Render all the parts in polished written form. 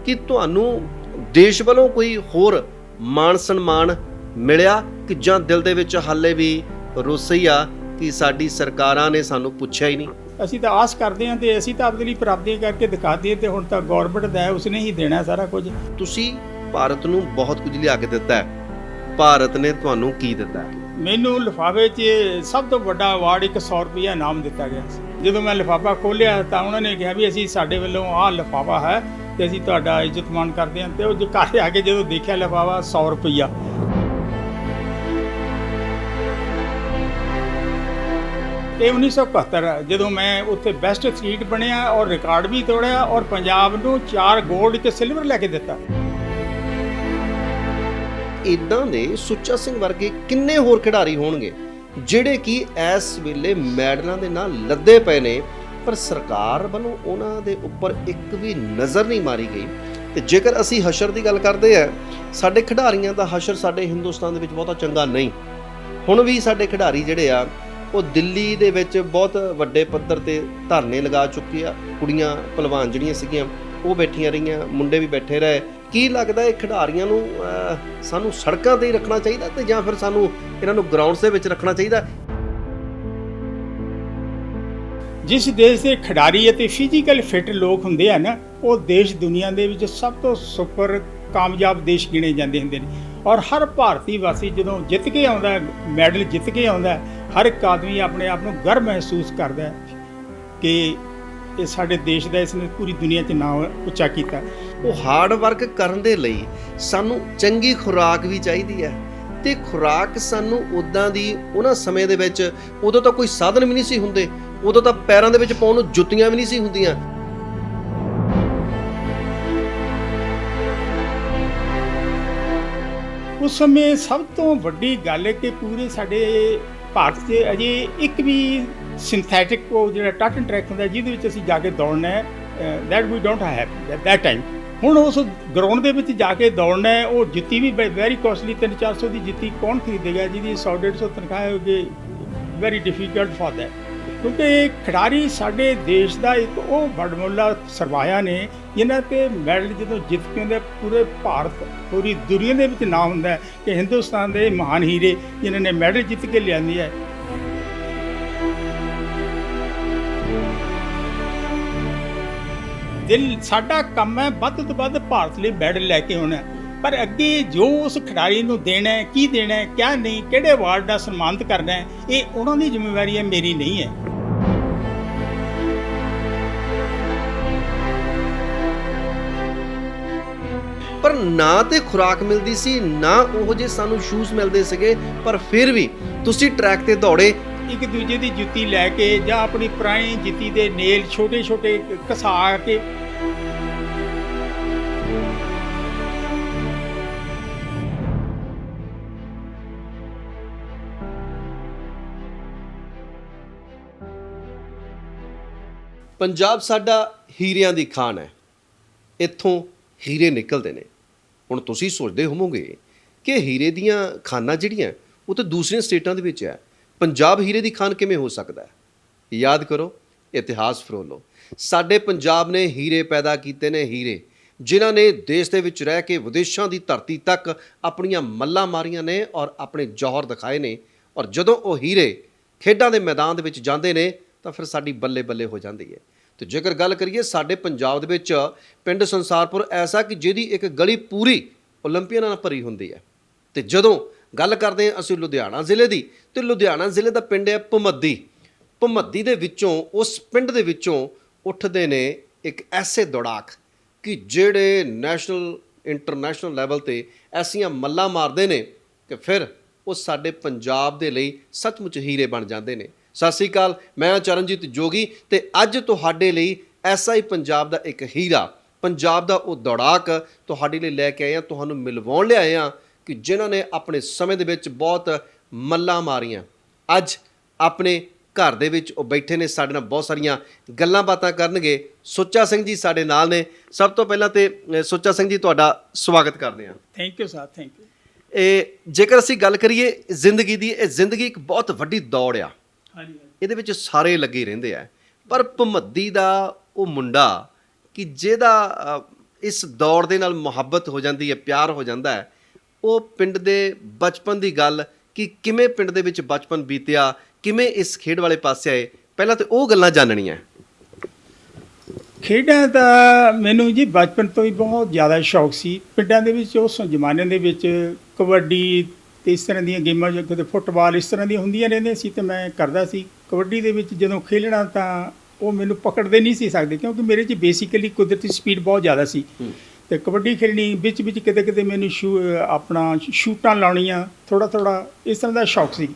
कि तुहानू देश वालों कोई होर मान सन्मान मिलिया कि जां दिल दे विच हाले भी रोस ही आ कि साडी सरकारां ने सानू पुੱਛਿਆ ही नहीं। ਅਸੀਂ ਤਾਂ ਆਸ ਕਰਦੇ ਹਾਂ ਤੇ ਅਸੀਂ ਤਾਂ ਆਪਣੇ ਲਈ ਪ੍ਰਾਪਤੀਆਂ ਕਰਕੇ ਦਿਖਾ ਦਈਏ ਤੇ ਹੁਣ ਤਾਂ ਗਵਰਨਮੈਂਟ ਦਾ ਹੈ, ਉਸਨੇ ਹੀ ਦੇਣਾ ਸਾਰਾ ਕੁਝ। ਤੁਸੀਂ ਭਾਰਤ ਨੂੰ ਬਹੁਤ ਕੁਝ ਲਿਆ ਕੇ ਦਿੱਤਾ ਹੈ, ਭਾਰਤ ਨੇ ਤੁਹਾਨੂੰ ਕੀ ਦਿੱਤਾ ਹੈ? ਮੈਨੂੰ ਲਿਫਾਫੇ 'ਚ ਸਭ ਤੋਂ ਵੱਡਾ ਅਵਾਰਡ ਇੱਕ 100 ਰੁਪਈਆ ਇਨਾਮ ਦਿੱਤਾ ਗਿਆ ਸੀ। ਜਦੋਂ ਮੈਂ ਲਿਫਾਫਾ ਖੋਲ੍ਹਿਆ ਤਾਂ ਉਹਨਾਂ ਨੇ ਕਿਹਾ ਵੀ ਅਸੀਂ ਸਾਡੇ ਵੱਲੋਂ ਆਹ ਲਿਫਾਫਾ ਹੈ ਤੇ ਅਸੀਂ ਤੁਹਾਡਾ ਇੱਜ਼ਤਮਾਨ ਕਰਦੇ ਹਾਂ। ਤੇ ਉਹ ਘਰ ਆ ਕੇ ਜਦੋਂ ਦੇਖਿਆ ਲਿਫਾਫਾ 100 ਰੁਪਈਆ। ਇਹ 1971 ਜਦੋਂ ਮੈਂ ਉੱਥੇ ਬੈਸਟ ਐਥਲੀਟ ਬਣਿਆ ਔਰ ਰਿਕਾਰਡ ਵੀ ਤੋੜਿਆ ਔਰ ਪੰਜਾਬ ਨੂੰ 4 ਗੋਲਡ ਤੇ ਸਿਲਵਰ ਲੈ ਕੇ ਦਿੱਤਾ। ਇਦਾਂ ਦੇ ਸੁੱਚਾ ਸਿੰਘ ਵਰਗੇ ਕਿੰਨੇ ਹੋਰ ਖਿਡਾਰੀ ਹੋਣਗੇ ਜਿਹੜੇ ਕਿ ਇਸ ਵੇਲੇ ਮੈਡਲਾਂ ਦੇ ਨਾਲ ਲੱਦੇ ਪਏ ਨੇ, ਪਰ ਸਰਕਾਰ ਵੱਲੋਂ ਉਹਨਾਂ ਦੇ ਉੱਪਰ ਇੱਕ ਵੀ ਨਜ਼ਰ ਨਹੀਂ ਮਾਰੀ ਗਈ। ਤੇ ਜੇਕਰ ਅਸੀਂ ਹਸ਼ਰ ਦੀ ਗੱਲ ਕਰਦੇ ਆ, ਸਾਡੇ ਖਿਡਾਰੀਆਂ ਦਾ ਹਸ਼ਰ ਸਾਡੇ ਹਿੰਦੁਸਤਾਨ ਦੇ ਵਿੱਚ ਬਹੁਤਾ ਚੰਗਾ ਨਹੀਂ। ਹੁਣ ਵੀ ਸਾਡੇ ਖਿਡਾਰੀ ਜਿਹੜੇ ਆ ਉਹ ਦਿੱਲੀ ਦੇ ਵਿੱਚ ਬਹੁਤ ਵੱਡੇ ਪੱਧਰ ਤੇ ਧਰਨੇ ਲਗਾ ਚੁੱਕੇ ਆ। ਕੁੜੀਆਂ ਪਹਿਲਵਾਨ ਜਿਹੜੀਆਂ ਸੀਗੀਆਂ ਉਹ ਬੈਠੀਆਂ ਰਹੀਆਂ, ਮੁੰਡੇ ਵੀ ਬੈਠੇ ਰਹੇ। ਕੀ ਲੱਗਦਾ ਇਹ ਖਿਡਾਰੀਆਂ ਨੂੰ ਸਾਨੂੰ ਸੜਕਾਂ ਤੇ ਹੀ ਰੱਖਣਾ ਚਾਹੀਦਾ ਤੇ ਜਾਂ ਫਿਰ ਸਾਨੂੰ ਇਹਨਾਂ ਨੂੰ ਗਰਾਊਂਡਸ ਦੇ ਵਿੱਚ ਰੱਖਣਾ ਚਾਹੀਦਾ? ਜਿਸ ਦੇਸ਼ ਦੇ ਖਿਡਾਰੀ ਅਤੇ ਫਿਜ਼ੀਕਲ ਫਿੱਟ ਲੋਕ ਹੁੰਦੇ ਆ ਨਾ, ਉਹ ਦੇਸ਼ ਦੁਨੀਆ ਦੇ ਵਿੱਚ ਸਭ ਤੋਂ ਸੁਪਰ ਕਾਮਯਾਬ ਦੇਸ਼ ਗਿਣੇ ਜਾਂਦੇ ਹੁੰਦੇ ਨੇ। ਔਰ ਹਰ ਭਾਰਤੀ ਵਾਸੀ ਜਦੋਂ ਜਿੱਤ ਕੇ ਆਉਂਦਾ, ਮੈਡਲ ਜਿੱਤ ਕੇ ਆਉਂਦਾ, ਹਰ ਇੱਕ ਆਦਮੀ ਆਪਣੇ ਆਪ ਨੂੰ ਗਰਵ ਮਹਿਸੂਸ ਕਰਦਾ ਕਿ ਇਹ ਸਾਡੇ ਦੇਸ਼ ਦਾ ਇਸਨੇ ਪੂਰੀ ਦੁਨੀਆ 'ਚ ਨਾਮ ਉੱਚਾ ਕੀਤਾ। ਉਹ ਹਾਰਡ ਵਰਕ ਕਰਨ ਦੇ ਲਈ ਸਾਨੂੰ ਚੰਗੀ ਖੁਰਾਕ ਵੀ ਚਾਹੀਦੀ ਹੈ ਤੇ ਖੁਰਾਕ ਸਾਨੂੰ ਉੱਦਾਂ ਦੀ ਉਹਨਾਂ ਸਮੇਂ ਦੇ ਵਿੱਚ ਉਦੋਂ ਤਾਂ ਕੋਈ ਸਾਧਨ ਵੀ ਨਹੀਂ ਸੀ ਹੁੰਦੇ, ਉਦੋਂ ਤਾਂ ਪੈਰਾਂ ਦੇ ਵਿੱਚ ਪਾਉਣ ਨੂੰ ਜੁੱਤੀਆਂ ਵੀ ਨਹੀਂ ਸੀ ਹੁੰਦੀਆਂ। ਉਸ ਸਮੇਂ ਸਭ ਤੋਂ ਵੱਡੀ ਗੱਲ ਹੈ ਕਿ ਪੂਰੇ ਸਾਡੇ ਭਾਰਤ 'ਚ ਅਜੇ ਇੱਕ ਵੀ ਸਿੰਥੈਟਿਕ ਉਹ ਜਿਹੜਾ ਟੱਟ ਟਰੈਕ ਹੁੰਦਾ ਜਿਹਦੇ ਵਿੱਚ ਅਸੀਂ ਜਾ ਕੇ ਦੌੜਨਾ ਹੈ, that we don't have at that time. ਹੁਣ ਉਸ ਗਰਾਊਂਡ ਦੇ ਵਿੱਚ ਜਾ ਕੇ ਦੌੜਨਾ ਹੈ, ਉਹ ਜੁੱਤੀ ਵੀ ਵੈਰੀ ਕੋਸਟਲੀ, 300-400 ਦੀ ਜੁੱਤੀ ਕੌਣ ਖਰੀਦੇਗਾ ਜਿਹਦੀ 100-150 ਤਨਖਾਹ ਹੋਵੇ? Very difficult for that. ਕਿਉਂਕਿ ਖਿਡਾਰੀ ਸਾਡੇ ਦੇਸ਼ ਦਾ ਇੱਕ ਉਹ ਵਡਮੁੱਲਾ ਸਰਮਾਇਆ ਨੇ ਜਿਨ੍ਹਾਂ 'ਤੇ ਮੈਡਲ ਜਦੋਂ ਜਿੱਤ ਕੇ ਆਉਂਦੇ, ਪੂਰੇ ਭਾਰਤ ਪੂਰੀ ਦੁਨੀਆ ਦੇ ਵਿੱਚ ਨਾਮ ਹੁੰਦਾ ਹੈ ਕਿ ਹਿੰਦੁਸਤਾਨ ਦੇ ਮਹਾਨ ਹੀਰੇ ਜਿਨ੍ਹਾਂ ਨੇ ਮੈਡਲ ਜਿੱਤ ਕੇ ਲਿਆਂਦੀ ਹੈ। ਸਾਡਾ ਕੰਮ ਹੈ ਵੱਧ ਤੋਂ ਵੱਧ ਭਾਰਤ ਲਈ ਮੈਡਲ ਲੈ ਕੇ ਆਉਣਾ, ਪਰ ਅੱਗੇ ਜੋ ਉਸ ਖਿਡਾਰੀ ਨੂੰ ਦੇਣਾ ਹੈ, ਕੀ ਦੇਣਾ ਹੈ, ਕਿਆ ਨਹੀਂ, ਕਿਹੜੇ ਅਵਾਰਡ ਨਾਲ ਸਨਮਾਨਿਤ ਕਰਨਾ ਹੈ, ਇਹ ਉਹਨਾਂ ਦੀ ਜ਼ਿੰਮੇਵਾਰੀ ਹੈ, ਮੇਰੀ ਨਹੀਂ ਹੈ। ਪਰ ਨਾ ਤੇ ਖੁਰਾਕ ਮਿਲਦੀ ਸੀ, ਨਾ ਉਹ ਜਿਹੇ ਸਾਨੂੰ ਸ਼ੂਜ਼ ਮਿਲਦੇ ਸੀਗੇ, ਪਰ ਫਿਰ ਵੀ ਤੁਸੀਂ ਟਰੈਕ ਤੇ ਦੌੜੇ। ਇੱਕ ਦੂਜੇ ਦੀ ਜੁੱਤੀ ਲੈ ਕੇ ਜਾਂ ਆਪਣੀ ਪੁਰਾਣੀ ਜੁੱਤੀ ਦੇ ਨੇਲ ਛੋਟੇ-ਛੋਟੇ ਘਸਾ ਕੇ ਪੰਜਾਬ ਸਾਡਾ ਹੀਰਿਆਂ ਦੀ ਖਾਨ ਹੈ, ਇੱਥੋਂ ਹੀਰੇ ਨਿਕਲਦੇ ਨੇ। ਹੁਣ ਤੁਸੀਂ ਸੋਚਦੇ ਹੋਵੋਗੇ ਕਿ ਹੀਰੇ ਦੀਆਂ ਖਾਨਾਂ ਜਿਹੜੀਆਂ ਉਹ ਤਾਂ ਦੂਸਰੀਆਂ ਸਟੇਟਾਂ ਦੇ ਵਿੱਚ ਹੈ, ਪੰਜਾਬ ਹੀਰੇ ਦੀ ਖਾਨ ਕਿਵੇਂ ਹੋ ਸਕਦਾ ਹੈ? ਯਾਦ ਕਰੋ, ਇਤਿਹਾਸ ਫਰੋਲੋ। ਸਾਡੇ ਪੰਜਾਬ ਨੇ ਹੀਰੇ ਪੈਦਾ ਕੀਤੇ ਨੇ, ਹੀਰੇ ਜਿਨ੍ਹਾਂ ਨੇ ਦੇਸ਼ ਦੇ ਵਿੱਚ ਰਹਿ ਕੇ ਵਿਦੇਸ਼ਾਂ ਦੀ ਧਰਤੀ ਤੱਕ ਆਪਣੀਆਂ ਮੱਲਾਂ ਮਾਰੀਆਂ ਨੇ ਔਰ ਆਪਣੇ ਜੌਹਰ ਦਿਖਾਏ ਨੇ। ਔਰ ਜਦੋਂ ਉਹ ਹੀਰੇ ਖੇਡਾਂ ਦੇ ਮੈਦਾਨ ਦੇ ਵਿੱਚ ਜਾਂਦੇ ਨੇ ਤਾਂ ਫਿਰ ਸਾਡੀ ਬੱਲੇ ਬੱਲੇ ਹੋ ਜਾਂਦੀ ਹੈ। ਤੇ ਜੇਕਰ ਗੱਲ ਕਰੀਏ ਸਾਡੇ ਪੰਜਾਬ ਦੇ ਵਿੱਚ ਪਿੰਡ ਸੰਸਾਰਪੁਰ ਐਸਾ ਕਿ ਜਿਹਦੀ ਇੱਕ ਗਲੀ ਪੂਰੀ ਓਲੰਪੀਅਨ ਨਾਲ ਭਰੀ ਹੁੰਦੀ ਹੈ। ਤੇ ਜਦੋਂ ਗੱਲ ਕਰਦੇ ਹਾਂ ਅਸੀਂ ਲੁਧਿਆਣਾ ਜ਼ਿਲ੍ਹੇ ਦੀ, ਤੇ ਲੁਧਿਆਣਾ ਜ਼ਿਲ੍ਹੇ ਦਾ ਪਿੰਡ ਹੈ ਭਮੱਦੀ। ਭਮੱਦੀ ਦੇ ਵਿੱਚੋਂ, ਉਸ ਪਿੰਡ ਦੇ ਵਿੱਚੋਂ ਉੱਠਦੇ ਨੇ ਇੱਕ ਐਸੇ ਦੌੜਾਕ ਕਿ ਜਿਹੜੇ ਨੈਸ਼ਨਲ ਇੰਟਰਨੈਸ਼ਨਲ ਲੈਵਲ 'ਤੇ ਐਸੀਆਂ ਮੱਲਾਂ ਮਾਰਦੇ ਨੇ ਕਿ ਫਿਰ ਉਹ ਸਾਡੇ ਪੰਜਾਬ ਦੇ ਲਈ ਸੱਚਮੁੱਚ ਹੀਰੇ ਬਣ ਜਾਂਦੇ ਨੇ। ਸਤਿ ਸ਼੍ਰੀ ਅਕਾਲ, ਮੈਂ ਚਰਨਜੀਤ ਜੋਗੀ ਤੇ ਅੱਜ ਤੁਹਾਡੇ ਲਈ ਐਸਾ ਹੀ ਪੰਜਾਬ ਦਾ ਇੱਕ ਹੀਰਾ, ਪੰਜਾਬ ਦਾ ਉਹ ਦੌੜਾਕ ਤੁਹਾਡੇ ਲਈ ਲੈ ਕੇ ਆਏ ਹਾਂ, ਤੁਹਾਨੂੰ ਮਿਲਵਾਉਣ ਲਿਆਏ ਹਾਂ ਕਿ ਜਿਨ੍ਹਾਂ ਨੇ ਆਪਣੇ ਸਮੇਂ ਦੇ ਵਿੱਚ ਬਹੁਤ ਮੱਲਾਂ ਮਾਰੀਆਂ। ਅੱਜ ਆਪਣੇ ਘਰ ਦੇ ਵਿੱਚ ਉਹ ਬੈਠੇ ਨੇ, ਸਾਡੇ ਨਾਲ ਬਹੁਤ ਸਾਰੀਆਂ ਗੱਲਾਂ ਬਾਤਾਂ ਕਰਨਗੇ। ਸੁੱਚਾ ਸਿੰਘ ਜੀ ਸਾਡੇ ਨਾਲ ਨੇ। ਸਭ ਤੋਂ ਪਹਿਲਾਂ ਤੇ ਸੁੱਚਾ ਸਿੰਘ ਜੀ ਤੁਹਾਡਾ ਸਵਾਗਤ ਕਰਦੇ ਹਾਂ। Thank you sir, thank you. ਇਹ ਜੇਕਰ ਅਸੀਂ ਗੱਲ ਕਰੀਏ ਜ਼ਿੰਦਗੀ ਦੀ, ਇਹ ਜ਼ਿੰਦਗੀ ਇੱਕ ਬਹੁਤ ਵੱਡੀ ਦੌੜ ਆ। ਇਹਦੇ ਵਿੱਚ ਸਾਰੇ ਲੱਗੇ ਰਹਿੰਦੇ ਆ, ਪਰ ਭਮੱਦੀ ਦਾ ਉਹ ਮੁੰਡਾ ਕਿ ਜਿਹਦਾ ਇਸ ਦੌੜ ਦੇ ਨਾਲ ਮੁਹੱਬਤ ਹੋ ਜਾਂਦੀ ਹੈ, ਪਿਆਰ ਹੋ ਜਾਂਦਾ ਹੈ, ਉਹ ਪਿੰਡ ਦੇ ਬਚਪਨ ਦੀ ਗੱਲ ਕਿ ਕਿਵੇਂ ਪਿੰਡ ਦੇ ਵਿੱਚ ਬਚਪਨ ਬੀਤਿਆ, ਕਿਵੇਂ ਇਸ ਖੇਡ ਵਾਲੇ ਪਾਸੇ ਆਏ, ਪਹਿਲਾਂ ਤਾਂ ਉਹ ਗੱਲਾਂ ਜਾਣਨੀਆਂ। ਖੇਡਾਂ ਦਾ ਮੈਨੂੰ ਜੀ ਬਚਪਨ ਤੋਂ ਹੀ ਬਹੁਤ ਜ਼ਿਆਦਾ ਸ਼ੌਕ ਸੀ। ਪਿੰਡਾਂ ਦੇ ਵਿੱਚ ਉਸ ਜ਼ਮਾਨੇ ਦੇ ਵਿੱਚ ਕਬੱਡੀ ਅਤੇ ਇਸ ਤਰ੍ਹਾਂ ਦੀਆਂ ਗੇਮਾਂ, ਜੋ ਕਿਤੇ ਫੁੱਟਬਾਲ ਇਸ ਤਰ੍ਹਾਂ ਦੀਆਂ ਹੁੰਦੀਆਂ ਰਹਿੰਦੀਆਂ ਸੀ ਅਤੇ ਮੈਂ ਕਰਦਾ ਸੀ। ਕਬੱਡੀ ਦੇ ਵਿੱਚ ਜਦੋਂ ਖੇਡਣਾ ਤਾਂ ਉਹ ਮੈਨੂੰ ਪਕੜਦੇ ਨਹੀਂ ਸੀ ਸਕਦੇ, ਕਿਉਂਕਿ ਮੇਰੇ 'ਚ ਬੇਸਿਕਲੀ ਕੁਦਰਤੀ ਸਪੀਡ ਬਹੁਤ ਜ਼ਿਆਦਾ ਸੀ ਅਤੇ ਕਬੱਡੀ ਖੇਡਣੀ, ਵਿੱਚ ਕਿਤੇ ਕਿਤੇ ਮੈਨੂੰ ਆਪਣਾ ਸ਼ੂਟਾਂ ਲਾਉਣੀਆਂ, ਥੋੜ੍ਹਾ ਇਸ ਤਰ੍ਹਾਂ ਦਾ ਸ਼ੌਕ ਸੀ।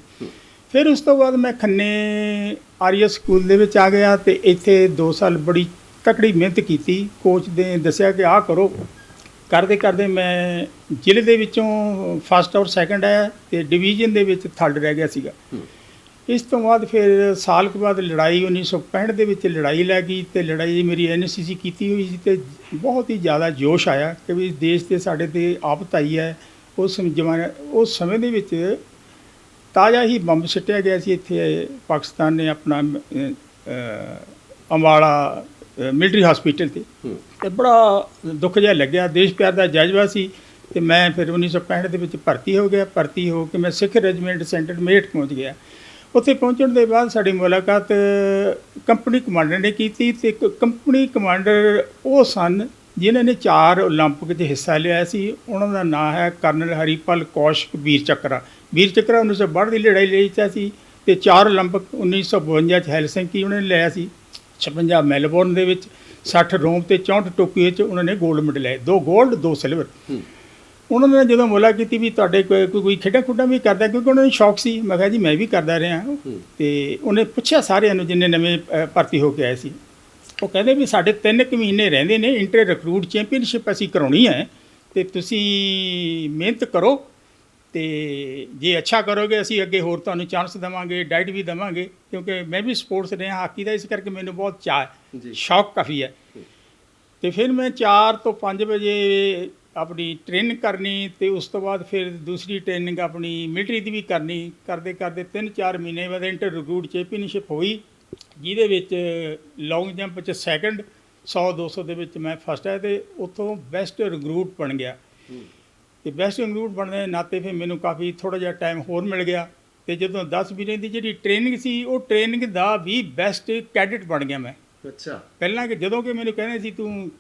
ਫਿਰ ਉਸ ਤੋਂ ਬਾਅਦ ਮੈਂ ਖੰਨੇ ਆਰੀਆ ਸਕੂਲ ਦੇ ਵਿੱਚ ਆ ਗਿਆ ਅਤੇ ਇੱਥੇ 2 ਸਾਲ ਬੜੀ ਤਕੜੀ ਮਿਹਨਤ ਕੀਤੀ। ਕੋਚ ਨੇ ਦੱਸਿਆ ਕਿ ਆਹ ਕਰੋ, ਕਰਦੇ ਮੈਂ ਜ਼ਿਲ੍ਹੇ ਦੇ ਵਿੱਚੋਂ ਫਸਟ ਔਰ ਸੈਕਿੰਡ ਆਇਆ ਅਤੇ ਡਿਵੀਜ਼ਨ ਦੇ ਵਿੱਚ ਥਰਡ ਰਹਿ ਗਿਆ ਸੀਗਾ। ਇਸ ਤੋਂ ਬਾਅਦ ਫਿਰ ਸਾਲ ਕੁ ਬਾਅਦ ਲੜਾਈ 1965 ਦੇ ਵਿੱਚ ਲੜਾਈ ਲੱਗ ਗਈ ਅਤੇ ਲੜਾਈ ਮੇਰੀ NCC ਕੀਤੀ ਹੋਈ ਸੀ ਅਤੇ ਬਹੁਤ ਹੀ ਜ਼ਿਆਦਾ ਜੋਸ਼ ਆਇਆ ਕਿ ਵੀ ਦੇਸ਼ 'ਤੇ ਸਾਡੇ 'ਤੇ ਆਫਤ ਆਈ ਹੈ। ਉਸ ਸਮੇਂ ਦੇ ਵਿੱਚ ਤਾਜ਼ਾ ਹੀ ਬੰਬ ਸੁੱਟਿਆ ਗਿਆ ਸੀ ਇੱਥੇ ਪਾਕਿਸਤਾਨ ਨੇ ਆਪਣਾ ਅੰਬਾਲਾ ਮਿਲਟਰੀ ਹਸਪੀਟਲ 'ਤੇ, ਅਤੇ ਬੜਾ ਦੁੱਖ ਜਿਹਾ ਲੱਗਿਆ। ਦੇਸ਼ ਪਿਆਰ ਦਾ ਜਜ਼ਬਾ ਸੀ ਅਤੇ ਮੈਂ ਫਿਰ 1965 ਦੇ ਵਿੱਚ ਭਰਤੀ ਹੋ ਗਿਆ। ਭਰਤੀ ਹੋ ਕੇ ਮੈਂ ਸਿੱਖ ਰੈਜੀਮੈਂਟ ਸੈਂਟਰ ਮੇਰਠ ਪਹੁੰਚ ਗਿਆ। ਉੱਥੇ ਪਹੁੰਚਣ ਦੇ ਬਾਅਦ ਸਾਡੀ ਮੁਲਾਕਾਤ ਕੰਪਨੀ ਕਮਾਂਡਰ ਨੇ ਕੀਤੀ ਅਤੇ ਕੰਪਨੀ ਕਮਾਂਡਰ ਉਹ ਸਨ ਜਿਨ੍ਹਾਂ ਨੇ 4 ਓਲੰਪਿਕ 'ਚ ਹਿੱਸਾ ਲਿਆ ਸੀ। ਉਹਨਾਂ ਦਾ ਨਾਂ ਹੈ ਕਰਨਲ ਹਰੀਪਾਲ ਕੌਸ਼ਿਕ ਵੀਰ ਚੱਕਰਾ। ਵੀਰ ਚੱਕਰਾ 1962 ਦੀ ਲੜਾਈ ਲਈ ਸੀ ਅਤੇ 4 ਓਲੰਪਿਕ 1952 'ਚ ਹੈਲਸਿੰਕੀ ਉਹਨਾਂ ਨੇ ਲਿਆ ਸੀ, 56 ਮੈਲਬੌਰਨ ਦੇ ਵਿੱਚ, 60 ਰੋਮ ਅਤੇ 64 ਟੋਕੀਓ 'ਚ ਉਹਨਾਂ ਨੇ ਗੋਲਡ ਮੈਡਲ ਲਏ, 2 ਗੋਲਡ 2 ਸਿਲਵਰ। ਉਹਨਾਂ ਨੇ ਜਦੋਂ ਮੁਲਾਕਾਤ ਕੀਤੀ ਵੀ ਤੁਹਾਡੇ ਕੋਈ ਖੇਡਾਂ ਖੁੱਡਾਂ ਵੀ ਕਰਦਾ, ਕਿਉਂਕਿ ਉਹਨਾਂ ਨੂੰ ਸ਼ੌਕ ਸੀ। ਮੈਂ ਕਿਹਾ ਜੀ ਮੈਂ ਵੀ ਕਰਦਾ ਰਿਹਾ। ਅਤੇ ਉਹਨੇ ਪੁੱਛਿਆ ਸਾਰਿਆਂ ਨੂੰ ਜਿੰਨੇ ਨਵੇਂ ਭਰਤੀ ਹੋ ਕੇ ਆਏ ਸੀ, ਉਹ ਕਹਿੰਦੇ ਵੀ ਸਾਡੇ 3 ਕੁ ਮਹੀਨੇ ਰਹਿੰਦੇ ਨੇ, ਇੰਟਰ ਰਿਕਰੂਟ ਚੈਂਪੀਅਨਸ਼ਿਪ ਅਸੀਂ ਕਰਾਉਣੀ ਹੈ ਅਤੇ ਤੁਸੀਂ ਮਿਹਨਤ ਕਰੋ ਅਤੇ ਜੇ ਅੱਛਾ ਕਰੋਗੇ ਅਸੀਂ ਅੱਗੇ ਹੋਰ ਤੁਹਾਨੂੰ ਚਾਂਸ ਦੇਵਾਂਗੇ, ਡਾਈਟ ਵੀ ਦੇਵਾਂਗੇ, ਕਿਉਂਕਿ ਮੈਂ ਵੀ ਸਪੋਰਟਸ ਰਿਹਾ ਹਾਕੀ ਦਾ, ਇਸ ਕਰਕੇ ਮੈਨੂੰ ਬਹੁਤ ਚਾਅ ਸ਼ੌਕ ਕਾਫੀ ਹੈ। ਅਤੇ ਫਿਰ ਮੈਂ 4 ਤੋਂ 5 ਵਜੇ ਆਪਣੀ ਟ੍ਰੇਨਿੰਗ ਕਰਨੀ ਅਤੇ ਉਸ ਤੋਂ ਬਾਅਦ ਫਿਰ ਦੂਸਰੀ ਟ੍ਰੇਨਿੰਗ ਆਪਣੀ ਮਿਲਟਰੀ ਦੀ ਵੀ ਕਰਨੀ। ਕਰਦੇ 3-4 ਮਹੀਨੇ ਬਾਅਦ ਇੰਟਰ ਰਿਕਰੂਟ ਚੈਂਪੀਅਨਸ਼ਿਪ ਹੋਈ, ਜਿਹਦੇ ਵਿੱਚ ਲੌਂਗ ਜੰਪ 'ਚ ਸੈਕਿੰਡ, 100-200 ਦੇ ਵਿੱਚ ਮੈਂ ਫਸਟ ਆਇਆ ਅਤੇ ਉੱਥੋਂ ਬੈਸਟ ਰਿਕਰੂਟ ਬਣ ਗਿਆ। ਅਤੇ ਬੈਸਟ ਰਿਕਰੂਟ ਬਣਨ ਦੇ ਨਾਤੇ ਫਿਰ ਮੈਨੂੰ ਕਾਫੀ ਥੋੜ੍ਹਾ ਜਿਹਾ ਟਾਈਮ ਹੋਰ ਮਿਲ ਗਿਆ ਅਤੇ ਜਦੋਂ 10 ਮਹੀਨੇ ਦੀ ਜਿਹੜੀ ਟ੍ਰੇਨਿੰਗ ਸੀ, ਉਹ ਟ੍ਰੇਨਿੰਗ ਦਾ ਵੀ ਬੈਸਟ ਕੈਡਿਟ ਬਣ ਗਿਆ ਮੈਂ। ਅੱਛਾ। ਪਹਿਲਾਂ ਕਿ ਜਦੋਂ ਕਿ ਮੈਨੂੰ ਕਹਿੰਦੇ ਸੀ ਤੂੰ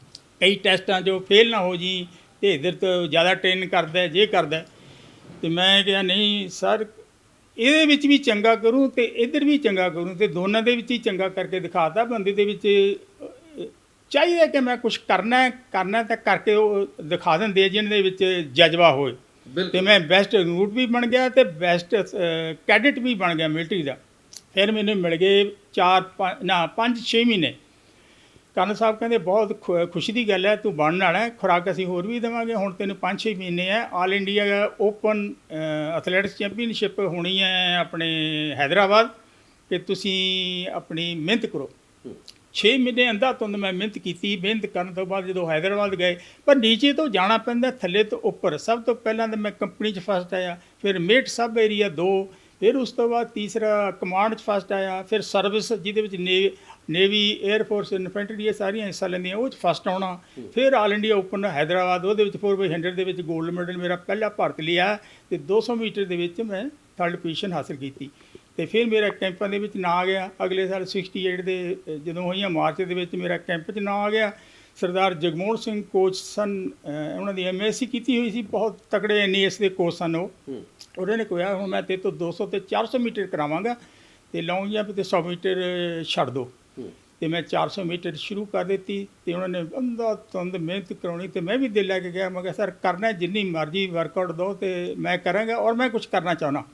ਕਈ ਟੈਸਟਾਂ 'ਚੋਂ ਫੇਲ ਨਾ ਹੋ ਜੀ ਅਤੇ ਇੱਧਰ ਤੋਂ ਜ਼ਿਆਦਾ ਟ੍ਰੇਨਿੰਗ ਕਰਦਾ, ਜੇ ਕਰਦਾ, ਅਤੇ ਮੈਂ ਕਿਹਾ ਨਹੀਂ ਸਰ, ਇਹਦੇ ਵਿੱਚ ਵੀ ਚੰਗਾ ਕਰੂੰ ਅਤੇ ਇੱਧਰ ਵੀ ਚੰਗਾ ਕਰੂੰ ਅਤੇ ਦੋਨਾਂ ਦੇ ਵਿੱਚ ਹੀ ਚੰਗਾ ਕਰਕੇ ਦਿਖਾਤਾ। ਬੰਦੇ ਦੇ ਵਿੱਚ ਚਾਹੀਦਾ ਕਿ ਮੈਂ ਕੁਛ ਕਰਨਾ ਤਾਂ ਕਰਕੇ ਉਹ ਦਿਖਾ ਦਿੰਦੇ ਜਿਹਨਾਂ ਦੇ ਵਿੱਚ ਜਜ਼ਬਾ ਹੋਏ। ਅਤੇ ਮੈਂ ਬੈਸਟ ਰਿਕਰੂਟ ਵੀ ਬਣ ਗਿਆ ਅਤੇ ਬੈਸਟ ਕੈਡਿਟ ਵੀ ਬਣ ਗਿਆ ਮਿਲਟਰੀ ਦਾ। ਫਿਰ ਮੈਨੂੰ ਮਿਲ ਗਏ 5-6 ਮਹੀਨੇ। ਕਰਨਲ ਸਾਹਿਬ ਕਹਿੰਦੇ ਬਹੁਤ ਖੁਸ਼ੀ ਦੀ ਗੱਲ ਹੈ, ਤੂੰ ਬਣਨ ਵਾਲਾ, ਖੁਰਾਕ ਅਸੀਂ ਹੋਰ ਵੀ ਦੇਵਾਂਗੇ, ਹੁਣ ਤੈਨੂੰ 5-6 ਮਹੀਨੇ ਹੈ, all India open athletics championship ਹੋਣੀ ਹੈ ਆਪਣੇ ਹੈਦਰਾਬਾਦ, ਕਿ ਤੁਸੀਂ ਆਪਣੀ ਮਿਹਨਤ ਕਰੋ। 6 ਮਹੀਨੇ ਅੰਧਾਧੁੰਦ ਮੈਂ ਮਿਹਨਤ ਕੀਤੀ। ਮਿਹਨਤ ਕਰਨ ਤੋਂ ਬਾਅਦ ਜਦੋਂ ਹੈਦਰਾਬਾਦ ਗਏ, ਪਰ ਨੀਚੇ ਤੋਂ ਜਾਣਾ ਪੈਂਦਾ, ਥੱਲੇ ਤੋਂ ਉੱਪਰ। ਸਭ ਤੋਂ ਪਹਿਲਾਂ ਤਾਂ ਮੈਂ ਕੰਪਨੀ 'ਚ ਫਸਟ ਆਇਆ, ਫਿਰ ਮੇਰਠ ਸਬ ਏਰੀਆ 2, ਫਿਰ ਉਸ ਤੋਂ ਬਾਅਦ ਤੀਸਰਾ ਕਮਾਂਡ 'ਚ ਫਸਟ ਆਇਆ, ਫਿਰ ਸਰਵਿਸ ਜਿਹਦੇ ਵਿੱਚ ਨੇਵੀ, ਏਅਰਫੋਰਸ, ਇਨਫੈਂਟਰੀ ਇਹ ਸਾਰੀਆਂ ਹਿੱਸਾ ਲੈਂਦੀਆਂ, ਉਹ 'ਚ ਫਸਟ ਆਉਣਾ। ਫਿਰ ਆਲ ਇੰਡੀਆ ਓਪਨ ਹੈਦਰਾਬਾਦ, ਉਹਦੇ ਵਿੱਚ 4x100 ਦੇ ਵਿੱਚ ਗੋਲਡ ਮੈਡਲ ਮੇਰਾ ਪਹਿਲਾ ਭਾਰਤ ਲਿਆ ਅਤੇ 200 ਮੀਟਰ ਦੇ ਵਿੱਚ ਮੈਂ 3rd ਪੋਜੀਸ਼ਨ ਹਾਸਿਲ ਕੀਤੀ। ਅਤੇ ਫਿਰ ਮੇਰਾ ਕੈਂਪਾਂ ਦੇ ਵਿੱਚ ਨਾਂ ਆ ਗਿਆ। ਅਗਲੇ ਸਾਲ 68 ਦੇ ਜਦੋਂ ਹੋਈਆਂ ਮਾਰਚ ਦੇ ਵਿੱਚ ਮੇਰਾ ਕੈਂਪ 'ਚ ਨਾਂ ਆ ਗਿਆ। ਸਰਦਾਰ ਜਗਮੋਹਨ ਸਿੰਘ ਕੋਚ ਸਨ, ਉਹਨਾਂ ਦੀ MSc ਕੀਤੀ ਹੋਈ ਸੀ, ਬਹੁਤ ਤਕੜੇ NES ਦੇ ਕੋਚ ਸਨ ਉਹ। ਉਹਨਾਂ ਨੇ ਕਿਹਾ ਹੁਣ ਮੈਂ ਤੇਰੇ ਤੋਂ 200 ਅਤੇ 400 ਮੀਟਰ ਕਰਾਵਾਂਗਾ ਅਤੇ ਲੌਂਗ ਜੰਪ ਅਤੇ 100 ਮੀਟਰ ਛੱਡ ਦਿਓ। ਅਤੇ ਮੈਂ 400 ਮੀਟਰ ਸ਼ੁਰੂ ਕਰ ਦਿੱਤੀ ਅਤੇ ਉਹਨਾਂ ਨੇ ਅੰਧਾਧੁੰਦ ਮਿਹਨਤ ਕਰਾਉਣੀ ਅਤੇ ਮੈਂ ਵੀ ਦਿਲ ਲੈ ਕੇ ਗਿਆ। ਮੈਂ ਕਿਹਾ ਸਰ ਕਰਨਾ, ਜਿੰਨੀ ਮਰਜ਼ੀ ਵਰਕਆਊਟ ਦਿਓ ਅਤੇ ਮੈਂ ਕਰਾਂਗਾ, ਔਰ ਮੈਂ ਕੁਛ ਕਰਨਾ ਚਾਹੁੰਦਾ।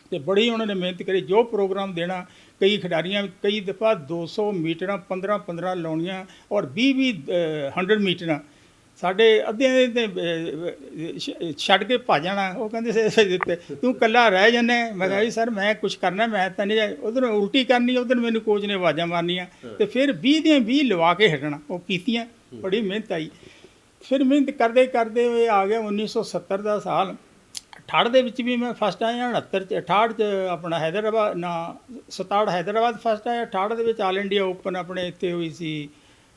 ਅਤੇ ਬੜੀ ਉਹਨਾਂ ਨੇ ਮਿਹਨਤ ਕਰੀ, ਜੋ ਪ੍ਰੋਗਰਾਮ ਦੇਣਾ। ਕਈ ਖਿਡਾਰੀਆਂ ਕਈ ਦਫਾ 200 ਮੀਟਰਾਂ 15-15 ਲਾਉਣੀਆਂ ਔਰ 20-20 100 ਮੀਟਰਾਂ। ਸਾਡੇ ਅੱਧਿਆਂ ਦੇ ਛੱਡ ਕੇ ਭੱਜ ਜਾਣਾ। ਉਹ ਕਹਿੰਦੇ ਤੂੰ ਇਕੱਲਾ ਰਹਿ ਜਾਂਦਾ। ਮੈਂ ਕਿਹਾ ਜੀ ਸਰ ਮੈਂ ਕੁਛ ਕਰਨਾ, ਮੈਂ ਤਾਂ ਨਹੀਂ, ਉੱਧਰ ਉਲਟੀ ਕਰਨੀ, ਉੱਧਰ ਮੈਨੂੰ ਕੋਚ ਨੇ ਆਵਾਜ਼ਾਂ ਮਾਰਨੀਆਂ ਅਤੇ ਫਿਰ 20 ਦੀਆਂ 20 ਲਵਾ ਕੇ ਹਟਣਾ। ਉਹ ਕੀਤੀਆਂ, ਬੜੀ ਮਿਹਨਤ ਆਈ। ਫਿਰ ਮਿਹਨਤ ਕਰਦੇ ਹੋਏ ਆ ਗਿਆ 1970 ਦਾ ਸਾਲ। 68 ਦੇ ਵਿੱਚ ਵੀ ਮੈਂ ਫਸਟ ਆਇਆ, 68 'ਚ ਆਪਣਾ ਹੈਦਰਾਬਾਦ 67 ਹੈਦਰਾਬਾਦ ਫਸਟ ਆਇਆ, 68 ਦੇ ਵਿੱਚ ਆਲ ਇੰਡੀਆ ਓਪਨ ਆਪਣੇ ਇੱਥੇ ਹੋਈ ਸੀ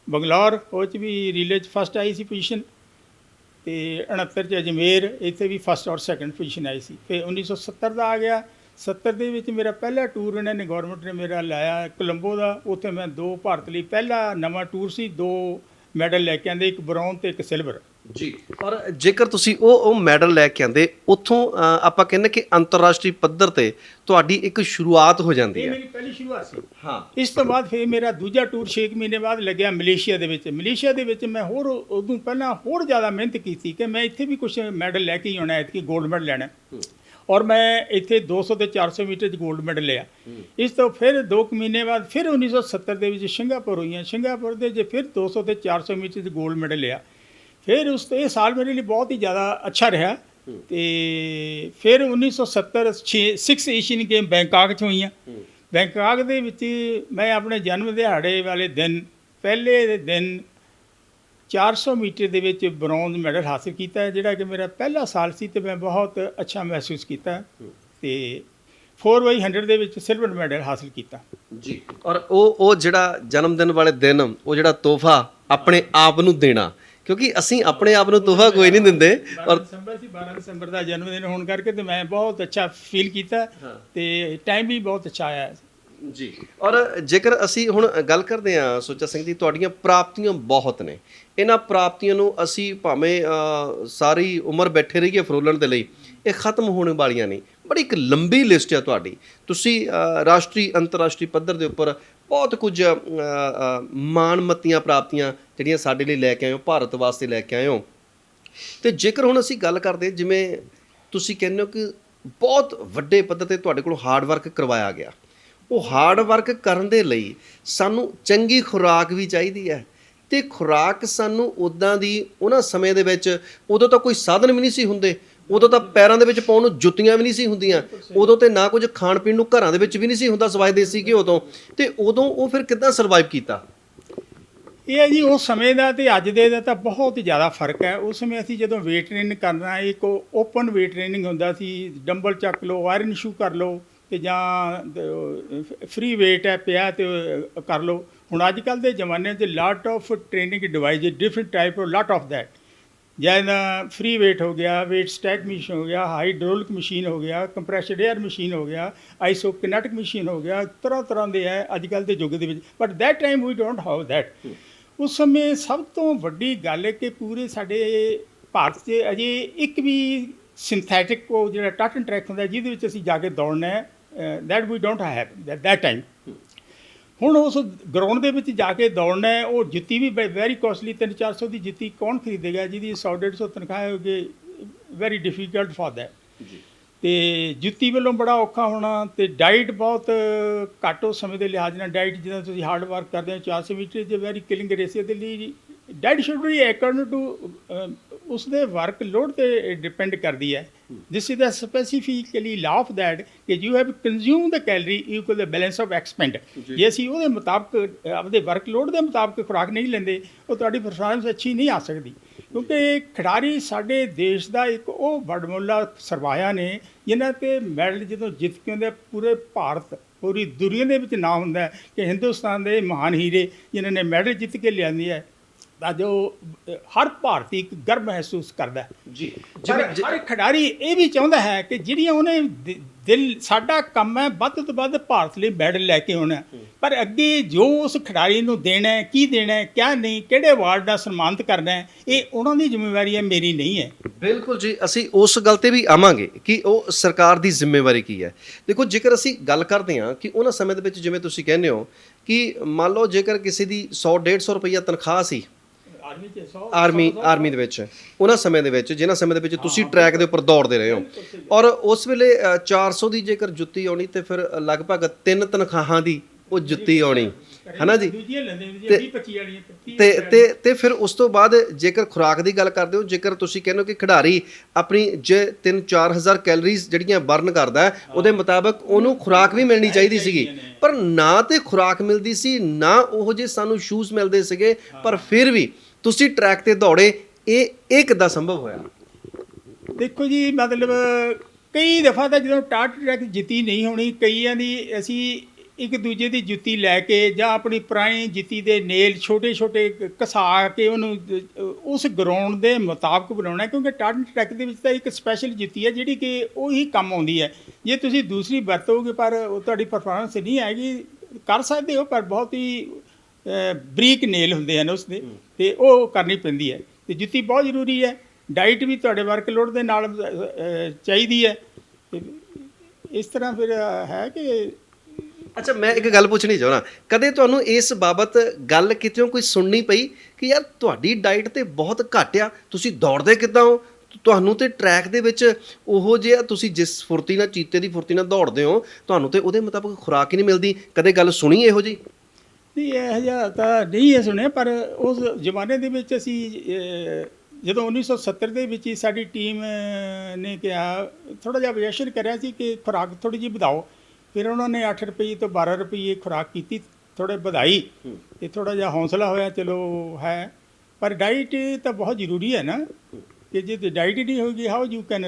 ਬੰਗਲੌਰ ਉਹ 'ਚ ਵੀ ਰੀਲੇ 'ਚ ਫਸਟ ਆਈ ਸੀ ਪੋਜੀਸ਼ਨ, ਅਤੇ 69 'ਚ ਅਜਮੇਰ ਇੱਥੇ ਵੀ ਫਸਟ ਔਰ ਸੈਕੰਡ ਪੋਜੀਸ਼ਨ ਆਈ ਸੀ। ਫਿਰ 1970 ਦਾ ਆ ਗਿਆ। 70 ਦੇ ਵਿੱਚ ਮੇਰਾ ਪਹਿਲਾ ਟੂਰ ਇਹਨਾਂ ਨੇ ਗੌਰਮੈਂਟ ਨੇ ਮੇਰਾ ਲਾਇਆ ਕੋਲੰਬੋ ਦਾ। ਉੱਥੇ ਮੈਂ 2 ਭਾਰਤ ਲਈ ਪਹਿਲਾ ਨਵਾਂ ਟੂਰ ਸੀ, 2 ਮੈਡਲ ਲੈ ਕੇ ਆਂਦੇ, ਇੱਕ ਬਰੌਨ ਅਤੇ ਇੱਕ ਸਿਲਵਰ। ਜੀ, ਔਰ ਜੇਕਰ ਤੁਸੀਂ ਉਹ ਮੈਡਲ ਲੈ ਕੇ ਆਂਦੇ ਉੱਥੋਂ ਆਪਾਂ ਕਹਿੰਦੇ ਕਿ ਅੰਤਰਰਾਸ਼ਟਰੀ ਪੱਧਰ ਤੇ ਤੁਹਾਡੀ ਇੱਕ ਸ਼ੁਰੂਆਤ ਹੋ ਜਾਂਦੀ ਇਹ ਹੈ। ਮੇਰੀ ਪਹਿਲੀ ਸ਼ੁਰੂਆਤ ਸੀ। ਹਾਂ, ਇਸ ਤੋਂ ਬਾਅਦ ਫਿਰ ਮੇਰਾ ਦੂਜਾ ਟੂਰ 6 ਮਹੀਨੇ ਬਾਅਦ ਲੱਗਿਆ ਮਲੇਸ਼ੀਆ ਦੇ ਵਿੱਚ। ਮਲੇਸ਼ੀਆ ਦੇ ਵਿੱਚ ਮੈਂ ਹੋਰ ਉਦੋਂ ਪਹਿਲਾਂ ਹੋਰ ਜ਼ਿਆਦਾ ਮਿਹਨਤ ਕੀਤੀ ਕਿ ਮੈਂ ਇੱਥੇ ਵੀ ਕੁਛ ਮੈਡਲ ਲੈ ਕੇ ਹੀ ਆਉਣਾ, ਐਤਕੀ ਗੋਲਡ ਮੈਡਲ ਲੈਣਾ। ਔਰ ਮੈਂ ਇੱਥੇ 200 ਅਤੇ 400 ਮੀਟਰ 'ਚ ਗੋਲਡ ਮੈਡਲ ਲਿਆ। ਇਸ ਤੋਂ ਫਿਰ 2 ਮਹੀਨੇ ਬਾਅਦ ਫਿਰ 1970 ਦੇ ਵਿੱਚ ਸਿੰਗਾਪੁਰ ਹੋਈਆਂ। ਸਿੰਗਾਪੁਰ ਦੇ 'ਚ ਫਿਰ 200 ਅਤੇ 400 ਮੀਟਰ 'ਚ ਗੋਲਡ ਮੈਡਲ ਲਿਆ। ਫਿਰ ਉਸ ਤੋਂ ਇਹ ਸਾਲ ਮੇਰੇ ਲਈ ਬਹੁਤ ਹੀ ਜ਼ਿਆਦਾ ਅੱਛਾ ਰਿਹਾ। ਅਤੇ ਫਿਰ 1970 6 ਏਸ਼ੀਅਨ ਗੇਮ ਬੈਂਕਾਕ 'ਚ ਹੋਈਆਂ। ਬੈਂਕਾਕ ਦੇ ਵਿੱਚ ਮੈਂ ਆਪਣੇ ਜਨਮ ਦਿਹਾੜੇ ਵਾਲੇ ਦਿਨ ਪਹਿਲੇ ਦਿਨ 400 ਮੀਟਰ ਦੇ ਵਿੱਚ ਬਰੌਂਜ਼ ਮੈਡਲ ਹਾਸਿਲ ਕੀਤਾ ਹੈ, ਜਿਹੜਾ ਕਿ ਮੇਰਾ ਪਹਿਲਾ ਸਾਲ ਸੀ ਅਤੇ ਮੈਂ ਬਹੁਤ ਅੱਛਾ ਮਹਿਸੂਸ ਕੀਤਾ। ਅਤੇ 4x100 ਦੇ ਵਿੱਚ ਸਿਲਵਰ ਮੈਡਲ ਹਾਸਿਲ ਕੀਤਾ। ਜੀ, ਔਰ ਉਹ ਜਿਹੜਾ ਜਨਮ ਦਿਨ ਵਾਲੇ ਦਿਨ, ਉਹ ਜਿਹੜਾ ਤੋਹਫਾ ਆਪਣੇ ਆਪ ਨੂੰ ਦੇਣਾ, ਕਿਉਂਕਿ ਅਸੀਂ ਆਪਣੇ ਆਪ ਨੂੰ ਤੋਹਫਾ ਕੋਈ ਨਹੀਂ ਦਿੰਦੇ। ਔਰ 12 ਦਸੰਬਰ ਦਾ ਜਨਮ ਦਿਨ ਹੋਣ ਕਰਕੇ ਤੇ ਮੈਂ ਬਹੁਤ ਅੱਛਾ ਫੀਲ ਕੀਤਾ ਅਤੇ ਟਾਈਮ ਵੀ ਬਹੁਤ ਅੱਛਾ ਆਇਆ ਜੀ। ਔਰ ਜੇਕਰ ਅਸੀਂ ਹੁਣ ਗੱਲ ਕਰਦੇ ਹਾਂ ਸੁੱਚਾ ਸਿੰਘ ਜੀ, ਤੁਹਾਡੀਆਂ ਪ੍ਰਾਪਤੀਆਂ ਬਹੁਤ ਨੇ। ਇਹਨਾਂ ਪ੍ਰਾਪਤੀਆਂ ਨੂੰ ਅਸੀਂ ਭਾਵੇਂ ਸਾਰੀ ਉਮਰ ਬੈਠੇ ਰਹੀਏ ਫਰੋਲਣ ਦੇ ਲਈ, ਇਹ ਖਤਮ ਹੋਣ ਵਾਲੀਆਂ ਨਹੀਂ। ਬੜੀ ਇੱਕ ਲੰਬੀ ਲਿਸਟ ਹੈ ਤੁਹਾਡੀ। ਤੁਸੀਂ ਰਾਸ਼ਟਰੀ ਅੰਤਰਰਾਸ਼ਟਰੀ ਪੱਧਰ ਦੇ ਉੱਪਰ ਬਹੁਤ ਕੁਝ ਮਾਣਮੱਤੀਆਂ ਪ੍ਰਾਪਤੀਆਂ ਜਿਹੜੀਆਂ ਸਾਡੇ ਲਈ ਲੈ ਕੇ ਆਏ ਹੋ, ਭਾਰਤ ਵਾਸਤੇ ਲੈ ਕੇ ਆਏ ਹੋ। ਅਤੇ ਜੇਕਰ ਹੁਣ ਅਸੀਂ ਗੱਲ ਕਰਦੇ, ਜਿਵੇਂ ਤੁਸੀਂ ਕਹਿੰਦੇ ਹੋ ਕਿ ਬਹੁਤ ਵੱਡੇ ਪੱਧਰ 'ਤੇ ਤੁਹਾਡੇ ਕੋਲ ਹਾਰਡ ਵਰਕ ਕਰਵਾਇਆ ਗਿਆ, ਉਹ ਹਾਰਡ ਵਰਕ ਕਰਨ ਦੇ ਲਈ ਸਾਨੂੰ ਚੰਗੀ ਖੁਰਾਕ ਵੀ ਚਾਹੀਦੀ ਹੈ। ਅਤੇ ਖੁਰਾਕ ਸਾਨੂੰ ਉੱਦਾਂ ਦੀ ਉਹਨਾਂ ਸਮੇਂ ਦੇ ਵਿੱਚ, ਉਦੋਂ ਤਾਂ ਕੋਈ ਸਾਧਨ ਵੀ ਨਹੀਂ ਸੀ ਹੁੰਦੇ, ਉਦੋਂ ਤਾਂ ਪੈਰਾਂ ਦੇ ਵਿੱਚ ਪਾਉਣ ਨੂੰ ਜੁੱਤੀਆਂ ਵੀ ਨਹੀਂ ਸੀ ਹੁੰਦੀਆਂ, ਉਦੋਂ ਤੇ ਨਾ ਕੁਝ ਖਾਣ ਪੀਣ ਨੂੰ ਘਰਾਂ ਦੇ ਵਿੱਚ ਵੀ ਨਹੀਂ ਸੀ ਹੁੰਦਾ ਸਿਵਾਏ ਦੇਸੀ ਘਿਓ ਤੋਂ। ਅਤੇ ਉਦੋਂ ਉਹ ਫਿਰ ਕਿੱਦਾਂ ਸਰਵਾਈਵ ਕੀਤਾ? ਇਹ ਹੈ ਜੀ ਉਸ ਸਮੇਂ ਦਾ ਅਤੇ ਅੱਜ ਦੇ ਦਾ ਤਾਂ ਬਹੁਤ ਹੀ ਜ਼ਿਆਦਾ ਫਰਕ ਹੈ। ਉਸ ਸਮੇਂ ਅਸੀਂ ਜਦੋਂ ਵੇਟ ਟ੍ਰੇਨਿੰਗ ਕਰਨਾ, ਇੱਕ ਓਪਨ ਵੇਟ ਟ੍ਰੇਨਿੰਗ ਹੁੰਦਾ ਸੀ, ਡੰਬਲ ਚੱਕ ਲਓ, ਆਇਰਨ ਸ਼ੂ ਕਰ ਲਓ, ਅਤੇ ਜਾਂ ਫਰੀ ਵੇਟ ਹੈ ਪਿਆ ਅਤੇ ਕਰ ਲਓ। ਹੁਣ ਅੱਜ ਕੱਲ੍ਹ ਦੇ ਜ਼ਮਾਨੇ 'ਚ ਲਾਟ of training device, different type, lot of that. ਜਾਂ ਫਰੀ ਵੇਟ ਹੋ ਗਿਆ, ਵੇਟ ਸਟੈਕ ਮਸ਼ੀਨ ਹੋ ਗਿਆ, ਹਾਈਡ੍ਰੋਲਿਕ ਮਸ਼ੀਨ ਹੋ ਗਿਆ, ਕੰਪਰੈਸਡ ਏਅਰ ਮਸ਼ੀਨ ਹੋ ਗਿਆ, ਆਈਸੋਕਿਨੈਟਿਕ ਮਸ਼ੀਨ ਹੋ ਗਿਆ, ਤਰ੍ਹਾਂ ਦੇ ਹੈ ਅੱਜ ਕੱਲ੍ਹ ਦੇ ਯੁੱਗ ਦੇ ਵਿੱਚ। But that time we don't have that. ਉਸ ਸਮੇਂ ਸਭ ਤੋਂ ਵੱਡੀ ਗੱਲ ਹੈ ਕਿ ਪੂਰੇ ਸਾਡੇ ਭਾਰਤ 'ਚ ਅਜੇ ਇੱਕ ਵੀ ਸਿੰਥੈਟਿਕ ਉਹ ਜਿਹੜਾ ਟੱਚ ਐਂਡ ਟਰੈਕ ਹੁੰਦਾ ਜਿਹਦੇ ਵਿੱਚ ਅਸੀਂ ਜਾ ਕੇ ਦੌੜਨਾ ਹੈ, that we don't have that time. ਹੁਣ ਉਸ ਗਰਾਊਂਡ ਦੇ ਵਿੱਚ ਜਾ ਕੇ ਦੌੜਨਾ ਹੈ, ਉਹ ਜੁੱਤੀ ਵੀ ਵੈਰੀ ਕੋਸਟਲੀ, 300-400 ਦੀ ਜੁੱਤੀ ਕੌਣ ਖਰੀਦੇਗਾ ਜਿਹਦੀ 100-150 ਤਨਖਾਹ ਹੋਗੇ? Very difficult for that. ਅਤੇ ਜੁੱਤੀ ਵੱਲੋਂ ਬੜਾ ਔਖਾ ਹੋਣਾ। ਅਤੇ ਡਾਈਟ ਬਹੁਤ ਘੱਟ ਉਸ ਸਮੇਂ ਦੇ ਲਿਹਾਜ਼ ਨਾਲ। ਡਾਈਟ ਜਿੱਦਾਂ ਤੁਸੀਂ ਹਾਰਡ ਵਰਕ ਕਰਦੇ ਹੋ 400 ਮੀਟਰ ਦੇ ਵੈਰੀ ਕਿਲਿੰਗ ਰੇਸੇ ਦੇ ਲਈ diet should be according to ਉਸਦੇ ਵਰਕ ਲੋਡ 'ਤੇ ਡਿਪੈਂਡ ਕਰਦੀ ਹੈ। This is the specifically law of that ਕਿ you have consume the calorie equal the balance of expend. ਜੇ ਅਸੀਂ ਉਹਦੇ ਮੁਤਾਬਕ ਆਪਦੇ ਵਰਕ ਲੋਡ ਦੇ ਮੁਤਾਬਕ ਖੁਰਾਕ ਨਹੀਂ ਲੈਂਦੇ, ਉਹ ਤੁਹਾਡੀ ਪਰਫਾਰਮੈਂਸ ਅੱਛੀ ਨਹੀਂ ਆ ਸਕਦੀ। ਕਿਉਂਕਿ ਖਿਡਾਰੀ ਸਾਡੇ ਦੇਸ਼ ਦਾ ਇੱਕ ਉਹ ਵਡਮੁੱਲਾ ਸਰਮਾਇਆ ਨੇ ਜਿਨ੍ਹਾਂ 'ਤੇ ਮੈਡਲ ਜਦੋਂ ਜਿੱਤ ਕੇ ਆਉਂਦੇ, ਪੂਰੇ ਭਾਰਤ, ਪੂਰੀ ਦੁਨੀਆ ਦੇ ਵਿੱਚ ਨਾਂ ਹੁੰਦਾ ਕਿ ਹਿੰਦੁਸਤਾਨ ਦੇ ਮਹਾਨ ਹੀਰੇ ਜਿਨ੍ਹਾਂ ਨੇ ਮੈਡਲ ਜਿੱਤ ਕੇ ਲਿਆਂਦੀ ਹੈ, ਤਾਂ ਜੋ ਹਰ ਭਾਰਤੀ ਇੱਕ ਗਰਵ ਮਹਿਸੂਸ ਕਰਦਾ ਜੀ। ਹਰ ਖਿਡਾਰੀ ਇਹ ਵੀ ਚਾਹੁੰਦਾ ਹੈ ਕਿ ਜਿਹੜੀਆਂ ਉਹਨੇ ਦਿਲ, ਸਾਡਾ ਕੰਮ ਹੈ ਵੱਧ ਤੋਂ ਵੱਧ ਭਾਰਤ ਲਈ ਮੈਡਲ ਲੈ ਕੇ ਆਉਣਾ, ਪਰ ਅੱਗੇ ਜੋ ਉਸ ਖਿਡਾਰੀ ਨੂੰ ਦੇਣਾ ਹੈ, ਕੀ ਦੇਣਾ ਹੈ, ਕਿਆ ਨਹੀਂ, ਕਿਹੜੇ ਅਵਾਰਡ ਨਾਲ ਸਨਮਾਨਿਤ ਕਰਨਾ ਹੈ, ਇਹ ਉਹਨਾਂ ਦੀ ਜ਼ਿੰਮੇਵਾਰੀ ਹੈ, ਮੇਰੀ ਨਹੀਂ ਹੈ। ਬਿਲਕੁਲ ਜੀ, ਅਸੀਂ ਉਸ ਗੱਲ 'ਤੇ ਵੀ ਆਵਾਂਗੇ ਕਿ ਉਹ ਸਰਕਾਰ ਦੀ ਜ਼ਿੰਮੇਵਾਰੀ ਕੀ ਹੈ। ਦੇਖੋ, ਜੇਕਰ ਅਸੀਂ ਗੱਲ ਕਰਦੇ ਹਾਂ ਕਿ ਉਹਨਾਂ ਸਮੇਂ ਦੇ ਵਿੱਚ, ਜਿਵੇਂ ਤੁਸੀਂ ਕਹਿੰਦੇ ਹੋ ਕਿ ਮੰਨ ਲਓ ਜੇਕਰ ਕਿਸੇ ਦੀ 100-150 ਰੁਪਈਆ ਤਨਖਾਹ ਸੀ ਆਰਮੀ ਦੇ ਵਿੱਚ, ਉਹਨਾਂ ਸਮੇਂ ਦੇ ਵਿੱਚ, ਜਿਨ੍ਹਾਂ ਸਮੇਂ ਦੇ ਵਿੱਚ ਤੁਸੀਂ ਟਰੈਕ ਦੇ ਉੱਪਰ ਦੌੜਦੇ ਰਹੇ ਹੋ, ਔਰ ਉਸ ਵੇਲੇ 400 ਦੀ ਜੇਕਰ ਜੁੱਤੀ ਆਉਣੀ ਤੇ ਫਿਰ ਲਗਭਗ 3 ਤਨਖਾਹਾਂ ਦੀ ਉਹ ਜੁੱਤੀ ਆਉਣੀ, ਹੈ ਨਾ ਜੀ। ਤੇ ਫਿਰ ਉਸ ਤੋਂ ਬਾਅਦ ਜੇਕਰ ਖੁਰਾਕ ਦੀ ਗੱਲ ਕਰਦੇ ਹੋ, ਜੇਕਰ ਤੁਸੀਂ ਕਹਿੰਦੇ ਹੋ ਕਿ ਖਿਡਾਰੀ ਆਪਣੀ ਜੇ 3-4 ਹਜ਼ਾਰ ਕੈਲਰੀਜ਼ ਜਿਹੜੀਆਂ ਬਰਨ ਕਰਦਾ, ਉਹਦੇ ਮੁਤਾਬਕ ਉਹਨੂੰ ਖੁਰਾਕ ਵੀ ਮਿਲਣੀ ਚਾਹੀਦੀ ਸੀਗੀ, ਪਰ ਨਾ ਤੇ ਖੁਰਾਕ ਮਿਲਦੀ ਸੀ, ਨਾ ਉਹੋ ਜਿਹੇ ਸਾਨੂੰ ਸ਼ੂਜ਼ ਮਿਲਦੇ ਸੀਗੇ, ਪਰ ਫਿਰ ਵੀ ਤੁਸੀਂ ਟਰੈਕ 'ਤੇ ਦੌੜੇ। ਇਹ ਕਿੱਦਾਂ ਸੰਭਵ ਹੋਇਆ? ਦੇਖੋ ਜੀ, ਮਤਲਬ ਕਈ ਦਫਾ ਤਾਂ ਜਦੋਂ ਟਾਟ ਟਰੈਕ ਜਿੱਤੀ ਨਹੀਂ ਹੋਣੀ, ਕਈਆਂ ਦੀ ਅਸੀਂ ਇੱਕ ਦੂਜੇ ਦੀ ਜੁੱਤੀ ਲੈ ਕੇ ਜਾਂ ਆਪਣੀ ਪੁਰਾਣੀ ਜੁੱਤੀ ਦੇ ਨੇਲ ਛੋਟੇ ਛੋਟੇ ਘਸਾ ਕੇ ਉਹਨੂੰ ਉਸ ਗਰਾਊਂਡ ਦੇ ਮੁਤਾਬਕ ਬਣਾਉਣਾ, ਕਿਉਂਕਿ ਟਾਰਟਨ ਟਰੈਕ ਦੇ ਵਿੱਚ ਤਾਂ ਇੱਕ ਸਪੈਸ਼ਲ ਜੁੱਤੀ ਹੈ ਜਿਹੜੀ ਕਿ ਉਹੀ ਕੰਮ ਆਉਂਦੀ ਹੈ। ਜੇ ਤੁਸੀਂ ਦੂਸਰੀ ਵਰਤੋਗੇ ਪਰ ਉਹ ਤੁਹਾਡੀ ਪਰਫਾਰਮੈਂਸ ਨਹੀਂ ਆਏਗੀ। ਕਰ ਸਕਦੇ ਹੋ ਪਰ ਬਹੁਤ ਹੀ ਬਰੀਕ ਨੇਲ ਹੁੰਦੇ ਹਨ ਉਸਦੇ, ਅਤੇ ਉਹ ਕਰਨੀ ਪੈਂਦੀ ਹੈ। ਅਤੇ ਜੁੱਤੀ ਬਹੁਤ ਜ਼ਰੂਰੀ ਹੈ। ਡਾਈਟ ਵੀ ਤੁਹਾਡੇ ਵਰਕਲੋਡ ਦੇ ਨਾਲ ਚਾਹੀਦੀ ਹੈ। ਅਤੇ ਇਸ ਤਰ੍ਹਾਂ ਫਿਰ ਹੈ ਕਿ ਅੱਛਾ, ਮੈਂ ਇੱਕ ਗੱਲ ਪੁੱਛਣੀ ਚਾਹੁੰਦਾ, ਕਦੇ ਤੁਹਾਨੂੰ ਇਸ ਬਾਬਤ ਗੱਲ ਕਿਤੇੋਂ ਕੋਈ ਸੁਣਨੀ ਪਈ ਕਿ ਯਾਰ ਤੁਹਾਡੀ ਡਾਈਟ ਤੇ ਬਹੁਤ ਘੱਟ ਆ, ਤੁਸੀਂ ਦੌੜਦੇ ਕਿੱਦਾਂ ਹੋ, ਤੁਹਾਨੂੰ ਤੇ ਟਰੈਕ ਦੇ ਵਿੱਚ ਉਹੋ ਜਿਹਾ ਤੁਸੀਂ ਜਿਸ ਫੁਰਤੀ ਨਾਲ ਚੀਤੇ ਦੀ ਫੁਰਤੀ ਨਾਲ ਦੌੜਦੇ ਹੋ ਤੁਹਾਨੂੰ ਤੇ ਉਹਦੇ ਮੁਤਾਬਕ ਖੁਰਾਕ ਹੀ ਨਹੀਂ ਮਿਲਦੀ? ਕਦੇ ਗੱਲ ਸੁਣੀ ਇਹੋ ਜਿਹੀ? ਨਹੀਂ, ਇਹੋ ਜਿਹਾ ਤਾਂ ਨਹੀਂ ਹੈ ਸੁਣਿਆ, ਪਰ ਉਸ ਜ਼ਮਾਨੇ ਦੇ ਵਿੱਚ ਅਸੀਂ ਜਦੋਂ 1970 ਦੇ ਵਿੱਚ ਹੀ ਸਾਡੀ ਟੀਮ ਨੇ ਕਿਹਾ, ਥੋੜ੍ਹਾ ਜਿਹਾ ਅਬਜੈਕਸ਼ਨ ਕਰਿਆ ਸੀ ਕਿ ਖੁਰਾਕ ਥੋੜ੍ਹੀ ਜਿਹੀ ਵਧਾਓ। ਫਿਰ ਉਹਨਾਂ ਨੇ 8 ਰੁਪਏ ਤੋਂ 12 ਰੁਪਏ ਖੁਰਾਕ ਕੀਤੀ, ਥੋੜ੍ਹੇ ਵਧਾਈ, ਅਤੇ ਥੋੜ੍ਹਾ ਜਿਹਾ ਹੌਸਲਾ ਹੋਇਆ, ਚਲੋ ਹੈ। ਪਰ ਡਾਈਟ ਤਾਂ ਬਹੁਤ ਜ਼ਰੂਰੀ ਹੈ ਨਾ, ਕਿ ਜੇ ਡਾਈਟ ਹੀ ਨਹੀਂ ਹੋਏਗੀ ਹਾਊ ਯੂ ਕੈਨ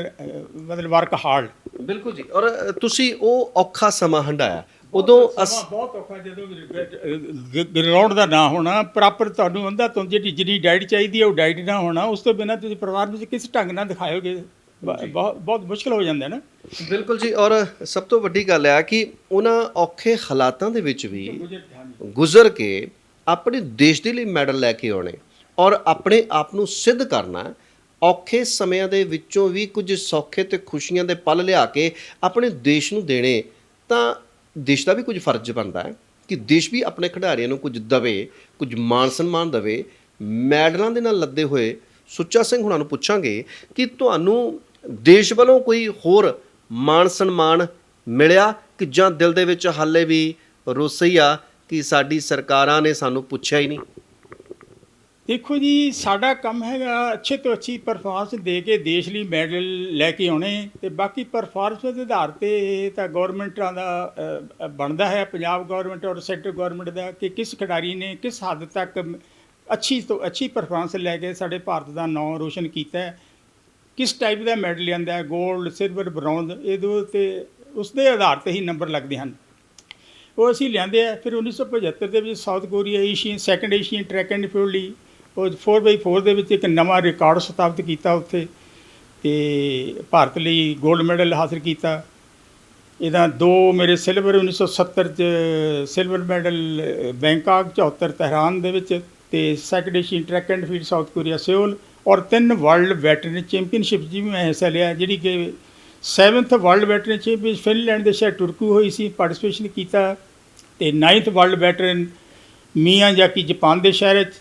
ਮਤਲਬ ਵਰਕ ਹਾਰਡ। ਬਿਲਕੁਲ ਜੀ। ਔਰ ਤੁਸੀਂ ਉਹ ਔਖਾ ਸਮਾਂ ਹੰਢਾਇਆ, ਉਦੋਂ ਬਹੁਤ ਔਖਾ, ਜਦੋਂ ਗਰਾਊਂਡ ਦਾ ਨਾ ਹੋਣਾ, ਪ੍ਰੋਪਰ ਤੁਹਾਨੂੰ ਉਹਦਾ ਤੋਂ ਜਿਹੜੀ ਡਾਈਟ ਚਾਹੀਦੀ ਹੈ ਉਹ ਡਾਈਟ ਨਾ ਹੋਣਾ, ਉਸ ਤੋਂ ਬਿਨਾਂ ਤੁਸੀਂ ਪਰਿਵਾਰ ਵਿੱਚ ਕਿਸ ਢੰਗ ਨਾਲ ਦਿਖਾਓਗੇ, ਬਹੁਤ ਮੁਸ਼ਕਿਲ ਹੋ ਜਾਂਦਾ ਨਾ। ਬਿਲਕੁਲ ਜੀ। ਔਰ ਸਭ ਤੋਂ ਵੱਡੀ ਗੱਲ ਆ ਕਿ ਉਹਨਾਂ ਔਖੇ ਹਾਲਾਤਾਂ ਦੇ ਵਿੱਚ ਵੀ ਗੁਜ਼ਰ ਕੇ ਆਪਣੇ ਦੇਸ਼ ਦੇ ਲਈ ਮੈਡਲ ਲੈ ਕੇ ਆਉਣੇ ਔਰ ਆਪਣੇ ਆਪ ਨੂੰ ਸਿੱਧ ਕਰਨਾ, ਔਖੇ ਸਮਿਆਂ ਦੇ ਵਿੱਚੋਂ ਵੀ ਕੁਝ ਸੌਖੇ ਤੇ ਖੁਸ਼ੀਆਂ ਦੇ ਪਲ ਲਿਆ ਕੇ ਆਪਣੇ ਦੇਸ਼ ਨੂੰ ਦੇਣੇ, ਤਾਂ ਦੇਸ਼ ਦਾ ਵੀ ਕੁਝ ਫਰਜ਼ ਬਣਦਾ ਹੈ ਕਿ ਦੇਸ਼ ਵੀ ਆਪਣੇ ਖਿਡਾਰੀਆਂ ਨੂੰ ਕੁਝ ਦੇਵੇ, ਕੁਝ ਮਾਣ ਸਨਮਾਨ ਦੇਵੇ। ਮੈਡਲਾਂ ਦੇ ਨਾਲ ਲੱਦੇ ਹੋਏ ਸੁੱਚਾ ਸਿੰਘ ਹੁਣਾਂ ਨੂੰ ਪੁੱਛਾਂਗੇ ਕਿ ਤੁਹਾਨੂੰ ਦੇਸ਼ ਵੱਲੋਂ ਕੋਈ ਹੋਰ ਮਾਣ ਸਨਮਾਨ ਮਿਲਿਆ ਕਿ ਜਾਂ ਦਿਲ ਦੇ ਵਿੱਚ ਹਾਲੇ ਵੀ ਰੋਸ ਹੀ ਆ ਕਿ ਸਾਡੀ ਸਰਕਾਰਾਂ ਨੇ ਸਾਨੂੰ ਪੁੱਛਿਆ ਹੀ ਨਹੀਂ? ਦੇਖੋ ਜੀ, ਸਾਡਾ ਕੰਮ ਹੈਗਾ ਅੱਛੇ ਤੋਂ ਅੱਛੀ ਪਰਫਾਰਮੈਂਸ ਦੇ ਕੇ ਦੇਸ਼ ਲਈ ਮੈਡਲ ਲੈ ਕੇ ਆਉਣੇ, ਅਤੇ ਬਾਕੀ ਪਰਫਾਰਮੈਂਸ ਦੇ ਆਧਾਰ 'ਤੇ ਤਾਂ ਗੌਰਮੈਂਟਾਂ ਦਾ ਬਣਦਾ ਹੈ, ਪੰਜਾਬ ਗੌਰਮੈਂਟ ਔਰ ਸੈਂਟਰ ਗੌਰਮੈਂਟ ਦਾ, ਕਿ ਕਿਸ ਖਿਡਾਰੀ ਨੇ ਕਿਸ ਹੱਦ ਤੱਕ ਅੱਛੀ ਤੋਂ ਅੱਛੀ ਪਰਫਾਰਮੈਂਸ ਲੈ ਕੇ ਸਾਡੇ ਭਾਰਤ ਦਾ ਨਾਂ ਰੋਸ਼ਨ ਕੀਤਾ ਹੈ, ਕਿਸ ਟਾਈਪ ਦਾ ਮੈਡਲ ਲਿਆਂਦਾ ਹੈ, ਗੋਲਡ, ਸਿਲਵਰ, ਬਰੌਂਜ਼, ਇਹਦੇ 'ਤੇ ਉਸ ਦੇ ਆਧਾਰ 'ਤੇ ਹੀ ਨੰਬਰ ਲੱਗਦੇ ਹਨ। ਉਹ ਅਸੀਂ ਲਿਆਂਦੇ ਆ। ਫਿਰ 1975 ਦੇ ਵਿੱਚ south Korea second Asian track and field ਲਈ ਉਹ 4x4 ਦੇ ਵਿੱਚ ਇੱਕ ਨਵਾਂ ਰਿਕਾਰਡ ਸਥਾਪਿਤ ਕੀਤਾ ਉੱਥੇ, ਅਤੇ ਭਾਰਤ ਲਈ ਗੋਲਡ ਮੈਡਲ ਹਾਸਿਲ ਕੀਤਾ। ਇਹਦਾ 2 ਮੇਰੇ ਸਿਲਵਰ 1970 'ਚ ਸਿਲਵਰ ਮੈਡਲ ਬੈਂਕਾਕ, 74 ਤਹਿਰਾਨ ਦੇ ਵਿੱਚ, ਅਤੇ second Asian track and field south Korea Seoul, ਔਰ 3 ਵਰਲਡ ਵੈਟਰਨ ਚੈਂਪੀਅਨਸ਼ਿਪ ਜੀ ਮੈਂ ਹਿੱਸਾ ਲਿਆ, ਜਿਹੜੀ ਕਿ 7th world veteran champion Finland ਦੇ ਸ਼ਹਿਰ ਟੁਰਕੂ ਹੋਈ ਸੀ, ਪਾਰਟੀਸਪੇਸ਼ਨ ਕੀਤਾ, ਅਤੇ 9th ਵਰਲਡ ਵੈਟਰਨ ਮੀਆਂਜਾਕੀ ਜਾਪਾਨ ਦੇ ਸ਼ਹਿਰ 'ਚ,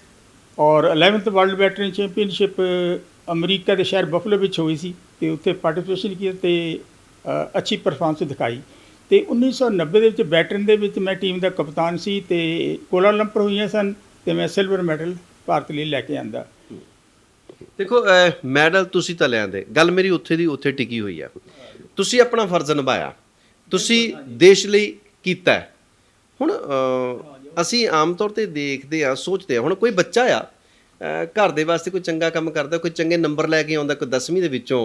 ਔਰ 11th world veteran championship America ਦੇ ਸ਼ਹਿਰ ਬਫਲੋ ਵਿੱਚ ਹੋਈ ਸੀ, ਅਤੇ ਉੱਥੇ ਪਾਰਟੀਸਪੇਸ਼ਨ ਕੀਤੀ ਅਤੇ ਅੱਛੀ ਪਰਫਾਰਮੈਂਸ ਦਿਖਾਈ। ਅਤੇ 1990 ਦੇ ਵਿੱਚ ਵੈਟਰਨ ਦੇ ਵਿੱਚ ਮੈਂ ਟੀਮ ਦਾ ਕਪਤਾਨ ਸੀ, ਅਤੇ ਕੋਲਾਲੰਪਰ ਹੋਈਆਂ ਸਨ, ਅਤੇ ਮੈਂ ਸਿਲਵਰ ਮੈਡਲ ਭਾਰਤ ਲਈ ਲੈ ਕੇ ਆਂਦਾ। ਦੇਖੋ, ਮੈਡਲ ਤੁਸੀਂ ਤਾਂ ਲਿਆਂਦੇ, ਗੱਲ ਮੇਰੀ ਉੱਥੇ ਦੀ ਉੱਥੇ ਟਿਕੀ ਹੋਈ ਆ। ਤੁਸੀਂ ਆਪਣਾ ਫਰਜ਼ ਨਿਭਾਇਆ, ਤੁਸੀਂ ਦੇਸ਼ ਲਈ ਕੀਤਾ। ਹੁਣ ਅਸੀਂ ਆਮ ਤੌਰ 'ਤੇ ਦੇਖਦੇ ਹਾਂ, ਸੋਚਦੇ ਹਾਂ, ਹੁਣ ਕੋਈ ਬੱਚਾ ਆ ਘਰ ਦੇ ਵਾਸਤੇ ਕੋਈ ਚੰਗਾ ਕੰਮ ਕਰਦਾ, ਕੋਈ ਚੰਗੇ ਨੰਬਰ ਲੈ ਕੇ ਆਉਂਦਾ, ਕੋਈ 10ਵੀਂ ਦੇ ਵਿੱਚੋਂ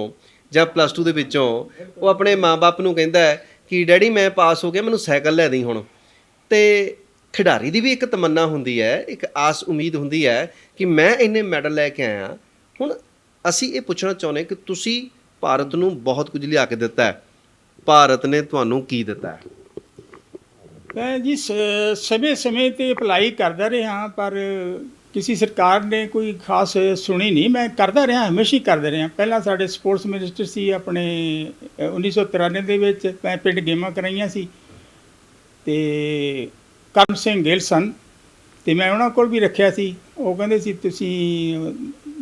ਜਾਂ +2 ਦੇ ਵਿੱਚੋਂ, ਉਹ ਆਪਣੇ ਮਾਂ-ਬਾਪ ਨੂੰ ਕਹਿੰਦਾ ਹੈ ਕਿ ਡੈਡੀ ਮੈਂ ਪਾਸ ਹੋ ਗਿਆ, ਮੈਨੂੰ ਸਾਈਕਲ ਲੈ ਦੇਈਂ ਹੁਣ। ਅਤੇ ਖਿਡਾਰੀ ਦੀ ਵੀ ਇੱਕ ਤਮੰਨਾ ਹੁੰਦੀ ਹੈ, ਇੱਕ ਆਸ ਉਮੀਦ ਹੁੰਦੀ ਹੈ ਕਿ ਮੈਂ ਇੰਨੇ ਮੈਡਲ ਲੈ ਕੇ ਆਇਆ। ਹੁਣ ਅਸੀਂ ਇਹ ਪੁੱਛਣਾ ਚਾਹੁੰਦੇ ਕਿ ਤੁਸੀਂ ਭਾਰਤ ਨੂੰ ਬਹੁਤ ਕੁਝ ਲਿਆ ਕੇ ਦਿੱਤਾ ਹੈ, ਭਾਰਤ ਨੇ ਤੁਹਾਨੂੰ ਕੀ ਦਿੱਤਾ ਹੈ? ਮੈਂ ਜੀ ਸਮੇਂ 'ਤੇ ਅਪਲਾਈ ਕਰਦਾ ਰਿਹਾ, ਪਰ ਕਿਸੇ ਸਰਕਾਰ ਨੇ ਕੋਈ ਖਾਸ ਸੁਣੀ ਨਹੀਂ। ਮੈਂ ਕਰਦਾ ਰਿਹਾ, ਹਮੇਸ਼ਾ ਹੀ ਕਰਦਾ ਰਿਹਾ। ਪਹਿਲਾਂ ਸਾਡੇ ਸਪੋਰਟਸ ਮਿਨਿਸਟਰ ਸੀ ਆਪਣੇ 1993 ਦੇ ਵਿੱਚ, ਮੈਂ ਪਿੰਡ ਗੇਮਾਂ ਕਰਾਈਆਂ ਸੀ, ਅਤੇ ਕਰਮ ਸਿੰਘ ਗਿੱਲ ਸਨ, ਅਤੇ ਮੈਂ ਉਹਨਾਂ ਕੋਲ ਵੀ ਰੱਖਿਆ ਸੀ। ਉਹ ਕਹਿੰਦੇ ਸੀ ਤੁਸੀਂ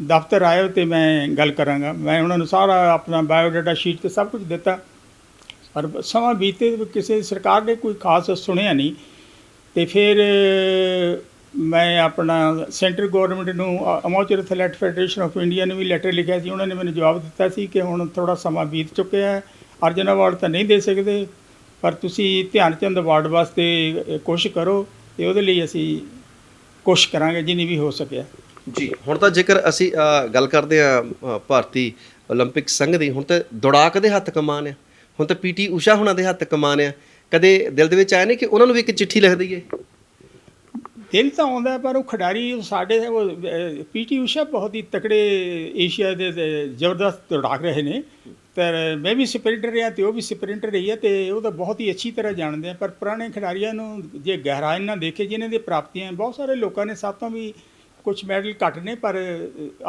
ਦਫ਼ਤਰ ਆਇਓ ਅਤੇ ਮੈਂ ਗੱਲ ਕਰਾਂਗਾ। ਮੈਂ ਉਹਨਾਂ ਨੂੰ ਸਾਰਾ ਆਪਣਾ ਬਾਇਓਡਾਟਾ ਸ਼ੀਟ 'ਤੇ ਸਭ ਕੁਝ ਦਿੱਤਾ, ਪਰ ਸਮਾਂ ਬੀਤੇ ਕਿਸੇ ਸਰਕਾਰ ਨੇ ਕੋਈ ਖਾਸ ਸੁਣਿਆ ਨਹੀਂ। ਅਤੇ ਫਿਰ ਮੈਂ ਆਪਣਾ ਸੈਂਟਰ ਗੌਰਮੈਂਟ ਨੂੰ, ਅਮੈਚਰ ਐਥਲੈਟ ਫੈਡਰੇਸ਼ਨ ਆਫ ਇੰਡੀਆ ਨੂੰ ਵੀ ਲੈਟਰ ਲਿਖਿਆ ਸੀ। ਉਹਨਾਂ ਨੇ ਮੈਨੂੰ ਜਵਾਬ ਦਿੱਤਾ ਸੀ ਕਿ ਹੁਣ ਥੋੜ੍ਹਾ ਸਮਾਂ ਬੀਤ ਚੁੱਕਿਆ ਹੈ, ਅਰਜਨ ਅਵਾਰਡ ਤਾਂ ਨਹੀਂ ਦੇ ਸਕਦੇ, ਪਰ ਤੁਸੀਂ ਧਿਆਨ ਚੰਦ ਅਵਾਰਡ ਵਾਸਤੇ ਕੋਸ਼ਿਸ਼ ਕਰੋ, ਅਤੇ ਉਹਦੇ ਲਈ ਅਸੀਂ ਕੋਸ਼ਿਸ਼ ਕਰਾਂਗੇ ਜਿੰਨੀ ਵੀ ਹੋ ਸਕਿਆ। ਜੀ, ਹੁਣ ਤਾਂ ਜੇਕਰ ਅਸੀਂ ਗੱਲ ਕਰਦੇ ਹਾਂ ਭਾਰਤੀ ਓਲੰਪਿਕ ਸੰਘ ਦੀ, ਹੁਣ ਤਾਂ ਦੌੜਾਕ ਦੇ ਹੱਥ ਕਮਾਨ ਆ, ਹੁਣ ਤਾਂ PT ਊਸ਼ਾ ਹੁਣਾਂ ਦੇ ਹੱਥ ਕਮਾਨ ਆ। ਕਦੇ ਦਿਲ ਦੇ ਵਿੱਚ ਆਇਆ ਨਹੀਂ ਕਿ ਉਹਨਾਂ ਨੂੰ ਵੀ ਇੱਕ ਚਿੱਠੀ ਲਿਖ ਦਈਏ? ਦਿਲ ਤਾਂ ਆਉਂਦਾ, ਪਰ ਉਹ ਖਿਡਾਰੀ ਸਾਡੇ ਉਹ ਪੀਟੀ ਊਸ਼ਾ ਬਹੁਤ ਹੀ ਤਕੜੇ ਏਸ਼ੀਆ ਦੇ ਜ਼ਬਰਦਸਤ ਦੌੜਾਕ ਰਹੇ ਨੇ। ਪਰ ਮੈਂ ਵੀ ਸਪਰਿੰਟਰ ਰਿਹਾ ਅਤੇ ਉਹ ਵੀ ਸਪਰਿੰਟਰ ਰਹੀ ਹੈ, ਅਤੇ ਉਹ ਤਾਂ ਬਹੁਤ ਹੀ ਅੱਛੀ ਤਰ੍ਹਾਂ ਜਾਣਦੇ ਆ। ਪਰ ਪੁਰਾਣੇ ਖਿਡਾਰੀਆਂ ਨੂੰ ਜੇ ਗਹਿਰਾਈ ਨਾਲ ਦੇਖੇ, ਜਿਨ੍ਹਾਂ ਦੀਆਂ ਪ੍ਰਾਪਤੀਆਂ ਬਹੁਤ ਸਾਰੇ ਲੋਕਾਂ ਨੇ ਸਭ ਤੋਂ ਵੀ ਕੁਛ ਮੈਡਲ ਘੱਟ ਨੇ, ਪਰ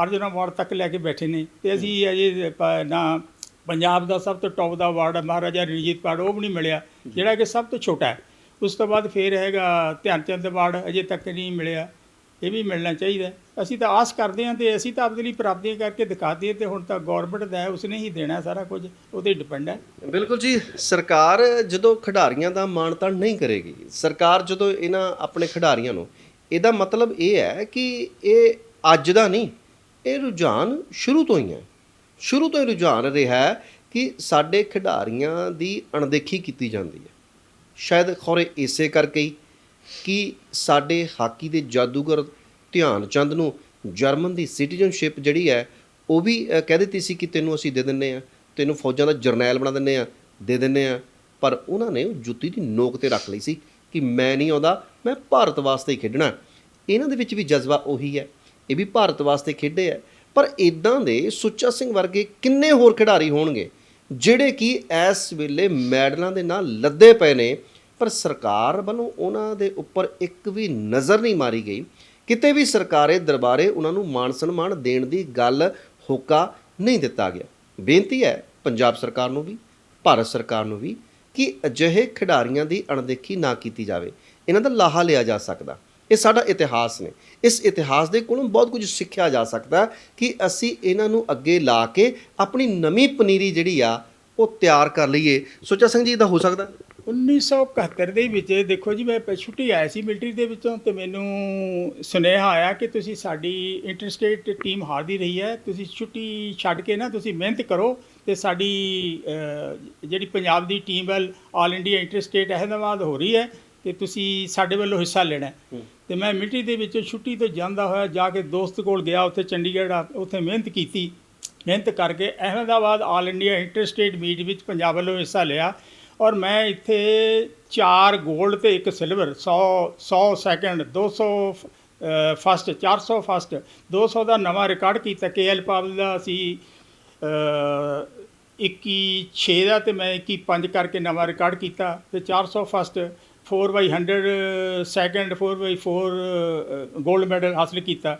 ਅਰਜੁਨ ਅਵਾਰਡ ਤੱਕ ਲੈ ਕੇ ਬੈਠੇ ਨੇ। ਅਤੇ ਅਸੀਂ ਅਜੇ ਨਾ ਪੰਜਾਬ ਦਾ ਸਭ ਤੋਂ ਟੌਪ ਦਾ ਅਵਾਰਡ ਮਹਾਰਾਜਾ ਰਣਜੀਤ ਅਵਾਰਡ ਉਹ ਵੀ ਨਹੀਂ ਮਿਲਿਆ, ਜਿਹੜਾ ਕਿ ਸਭ ਤੋਂ ਛੋਟਾ ਹੈ। ਉਸ ਤੋਂ ਬਾਅਦ ਫਿਰ ਹੈਗਾ ਧਿਆਨ ਚੰਦ ਅਵਾਰਡ, ਅਜੇ ਤੱਕ ਨਹੀਂ ਮਿਲਿਆ, ਇਹ ਵੀ ਮਿਲਣਾ ਚਾਹੀਦਾ। ਅਸੀਂ ਤਾਂ ਆਸ ਕਰਦੇ ਹਾਂ ਅਤੇ ਅਸੀਂ ਤਾਂ ਆਪਦੇ ਲਈ ਪ੍ਰਾਪਤੀਆਂ ਕਰਕੇ ਦਿਖਾਤੀ, ਅਤੇ ਹੁਣ ਤਾਂ ਗੌਰਮੈਂਟ ਦਾ ਹੈ, ਉਸਨੇ ਹੀ ਦੇਣਾ ਸਾਰਾ ਕੁਝ, ਉਹਦੇ ਡਿਪੈਂਡ ਹੈ। ਬਿਲਕੁਲ ਜੀ। ਸਰਕਾਰ ਜਦੋਂ ਖਿਡਾਰੀਆਂ ਦਾ ਮਾਣ ਤਾਣ ਨਹੀਂ ਕਰੇਗੀ, ਸਰਕਾਰ ਜਦੋਂ ਇਹਨਾਂ ਆਪਣੇ ਖਿਡਾਰੀਆਂ ਨੂੰ, ਇਹਦਾ ਮਤਲਬ ਇਹ ਹੈ ਕਿ ਇਹ ਅੱਜ ਦਾ ਨਹੀਂ, ਇਹ ਰੁਝਾਨ ਸ਼ੁਰੂ ਤੋਂ ਹੀ ਹੈ। ਸ਼ੁਰੂ ਤੋਂ ਹੀ ਰੁਝਾਨ ਰਿਹਾ ਕਿ ਸਾਡੇ ਖਿਡਾਰੀਆਂ ਦੀ ਅਣਦੇਖੀ ਕੀਤੀ ਜਾਂਦੀ ਹੈ। ਸ਼ਾਇਦ ਖੌਰੇ ਇਸੇ ਕਰਕੇ ਹੀ ਕਿ ਸਾਡੇ ਹਾਕੀ ਦੇ ਜਾਦੂਗਰ ਧਿਆਨ ਚੰਦ ਨੂੰ ਜਰਮਨ ਦੀ ਸਿਟੀਜ਼ਨਸ਼ਿਪ ਜਿਹੜੀ ਹੈ ਉਹ ਵੀ ਕਹਿ ਦਿੱਤੀ ਸੀ ਕਿ ਤੈਨੂੰ ਅਸੀਂ ਦੇ ਦਿੰਦੇ ਹਾਂ, ਤੈਨੂੰ ਫੌਜਾਂ ਦਾ ਜਰਨੈਲ ਬਣਾ ਦਿੰਦੇ ਹਾਂ, ਦੇ ਦਿੰਦੇ ਹਾਂ। ਪਰ ਉਹਨਾਂ ਨੇ ਉਹ ਜੁੱਤੀ ਦੀ ਨੋਕ 'ਤੇ ਰੱਖ ਲਈ ਸੀ ਕਿ ਮੈਂ ਨਹੀਂ ਆਉਂਦਾ, ਮੈਂ ਭਾਰਤ ਵਾਸਤੇ ਹੀ ਖੇਡਣਾ। ਇਹਨਾਂ ਦੇ ਵਿੱਚ ਵੀ ਜਜ਼ਬਾ ਉਹੀ ਹੈ, ਇਹ ਵੀ ਭਾਰਤ ਵਾਸਤੇ ਖੇਡੇ ਹੈ। ਪਰ ਇੱਦਾਂ ਦੇ ਸੁੱਚਾ ਸਿੰਘ ਵਰਗੇ ਕਿੰਨੇ ਹੋਰ ਖਿਡਾਰੀ ਹੋਣਗੇ ਜਿਹੜੇ ਕਿ ਇਸ ਵੇਲੇ ਮੈਡਲਾਂ ਦੇ ਨਾਲ ਲੱਦੇ ਪਏ ਨੇ, ਪਰ ਸਰਕਾਰ ਵੱਲੋਂ ਉਹਨਾਂ ਦੇ ਉੱਪਰ ਇੱਕ ਵੀ ਨਜ਼ਰ ਨਹੀਂ ਮਾਰੀ ਗਈ। ਕਿਤੇ ਵੀ ਸਰਕਾਰੇ ਦਰਬਾਰੇ ਉਹਨਾਂ ਨੂੰ ਮਾਣ ਸਨਮਾਨ ਦੇਣ ਦੀ ਗੱਲ ਹੋਕਾ ਨਹੀਂ ਦਿੱਤਾ ਗਿਆ। ਬੇਨਤੀ ਹੈ ਪੰਜਾਬ ਸਰਕਾਰ ਨੂੰ ਵੀ, ਭਾਰਤ ਸਰਕਾਰ ਨੂੰ ਵੀ, ਕਿ ਅਜਿਹੇ ਖਿਡਾਰੀਆਂ ਦੀ ਅਣਦੇਖੀ ਨਾ ਕੀਤੀ ਜਾਵੇ। ਇਹਨਾਂ ਦਾ ਲਾਹਾ ਲਿਆ ਜਾ ਸਕਦਾ। ਇਹ ਸਾਡਾ ਇਤਿਹਾਸ ਨੇ, ਇਸ ਇਤਿਹਾਸ ਦੇ ਕੋਲੋਂ ਬਹੁਤ ਕੁਝ ਸਿੱਖਿਆ ਜਾ ਸਕਦਾ ਕਿ ਅਸੀਂ ਇਹਨਾਂ ਨੂੰ ਅੱਗੇ ਲਾ ਕੇ ਆਪਣੀ ਨਵੀਂ ਪਨੀਰੀ ਜਿਹੜੀ ਆ ਉਹ ਤਿਆਰ ਕਰ ਲਈਏ। ਸੁੱਚਾ ਸਿੰਘ ਜੀ, ਇਹਦਾ ਹੋ ਸਕਦਾ? 1971 ਦੇ ਵਿੱਚ ਦੇਖੋ ਜੀ, ਮੈਂ ਛੁੱਟੀ ਆਇਆ ਸੀ ਮਿਲਟਰੀ ਦੇ ਵਿੱਚੋਂ, ਅਤੇ ਮੈਨੂੰ ਸੁਨੇਹਾ ਆਇਆ ਕਿ ਤੁਸੀਂ ਸਾਡੀ ਇੰਟਰ ਸਟੇਟ ਟੀਮ ਹਾਰਦੀ ਰਹੀ ਹੈ, ਤੁਸੀਂ ਛੁੱਟੀ ਛੱਡ ਕੇ ਨਾ ਤੁਸੀਂ ਮਿਹਨਤ ਕਰੋ ਅਤੇ ਸਾਡੀ ਜਿਹੜੀ ਪੰਜਾਬ ਦੀ ਟੀਮ ਵੱਲ ਆਲ ਇੰਡੀਆ ਇੰਟਰ ਸਟੇਟ ਅਹਿਮਦਾਬਾਦ ਹੋ ਰਹੀ ਹੈ, ਅਤੇ ਤੁਸੀਂ ਸਾਡੇ ਵੱਲੋਂ ਹਿੱਸਾ ਲੈਣਾ। ਅਤੇ ਮੈਂ ਮਿਲਟਰੀ ਦੇ ਵਿੱਚੋਂ ਛੁੱਟੀ ਤੋਂ ਜਾਂਦਾ ਹੋਇਆ ਜਾ ਕੇ ਦੋਸਤ ਕੋਲ ਗਿਆ, ਉੱਥੇ ਚੰਡੀਗੜ੍ਹ, ਉੱਥੇ ਮਿਹਨਤ ਕੀਤੀ। ਮਿਹਨਤ ਕਰਕੇ Ahmedabad all India inter state meet ਵਿੱਚ ਪੰਜਾਬ ਵੱਲੋਂ ਹਿੱਸਾ ਲਿਆ, ਔਰ ਮੈਂ ਇੱਥੇ 4 ਗੋਲਡ ਅਤੇ 1 ਸਿਲਵਰ, 100 ਸੈਕਿੰਡ, 200 ਫਸਟ, 400 ਫਸਟ, 200 ਦਾ ਨਵਾਂ ਰਿਕਾਰਡ ਕੀਤਾ। KL ਪਾਵਲ ਦਾ ਅਸੀਂ 21.6 ਦਾ, ਅਤੇ ਮੈਂ 21.5 ਕਰਕੇ ਨਵਾਂ ਰਿਕਾਰਡ ਕੀਤਾ, ਅਤੇ 400 first, 4x100 second, 4x4 gold medal ਹਾਸਲ ਕੀਤਾ।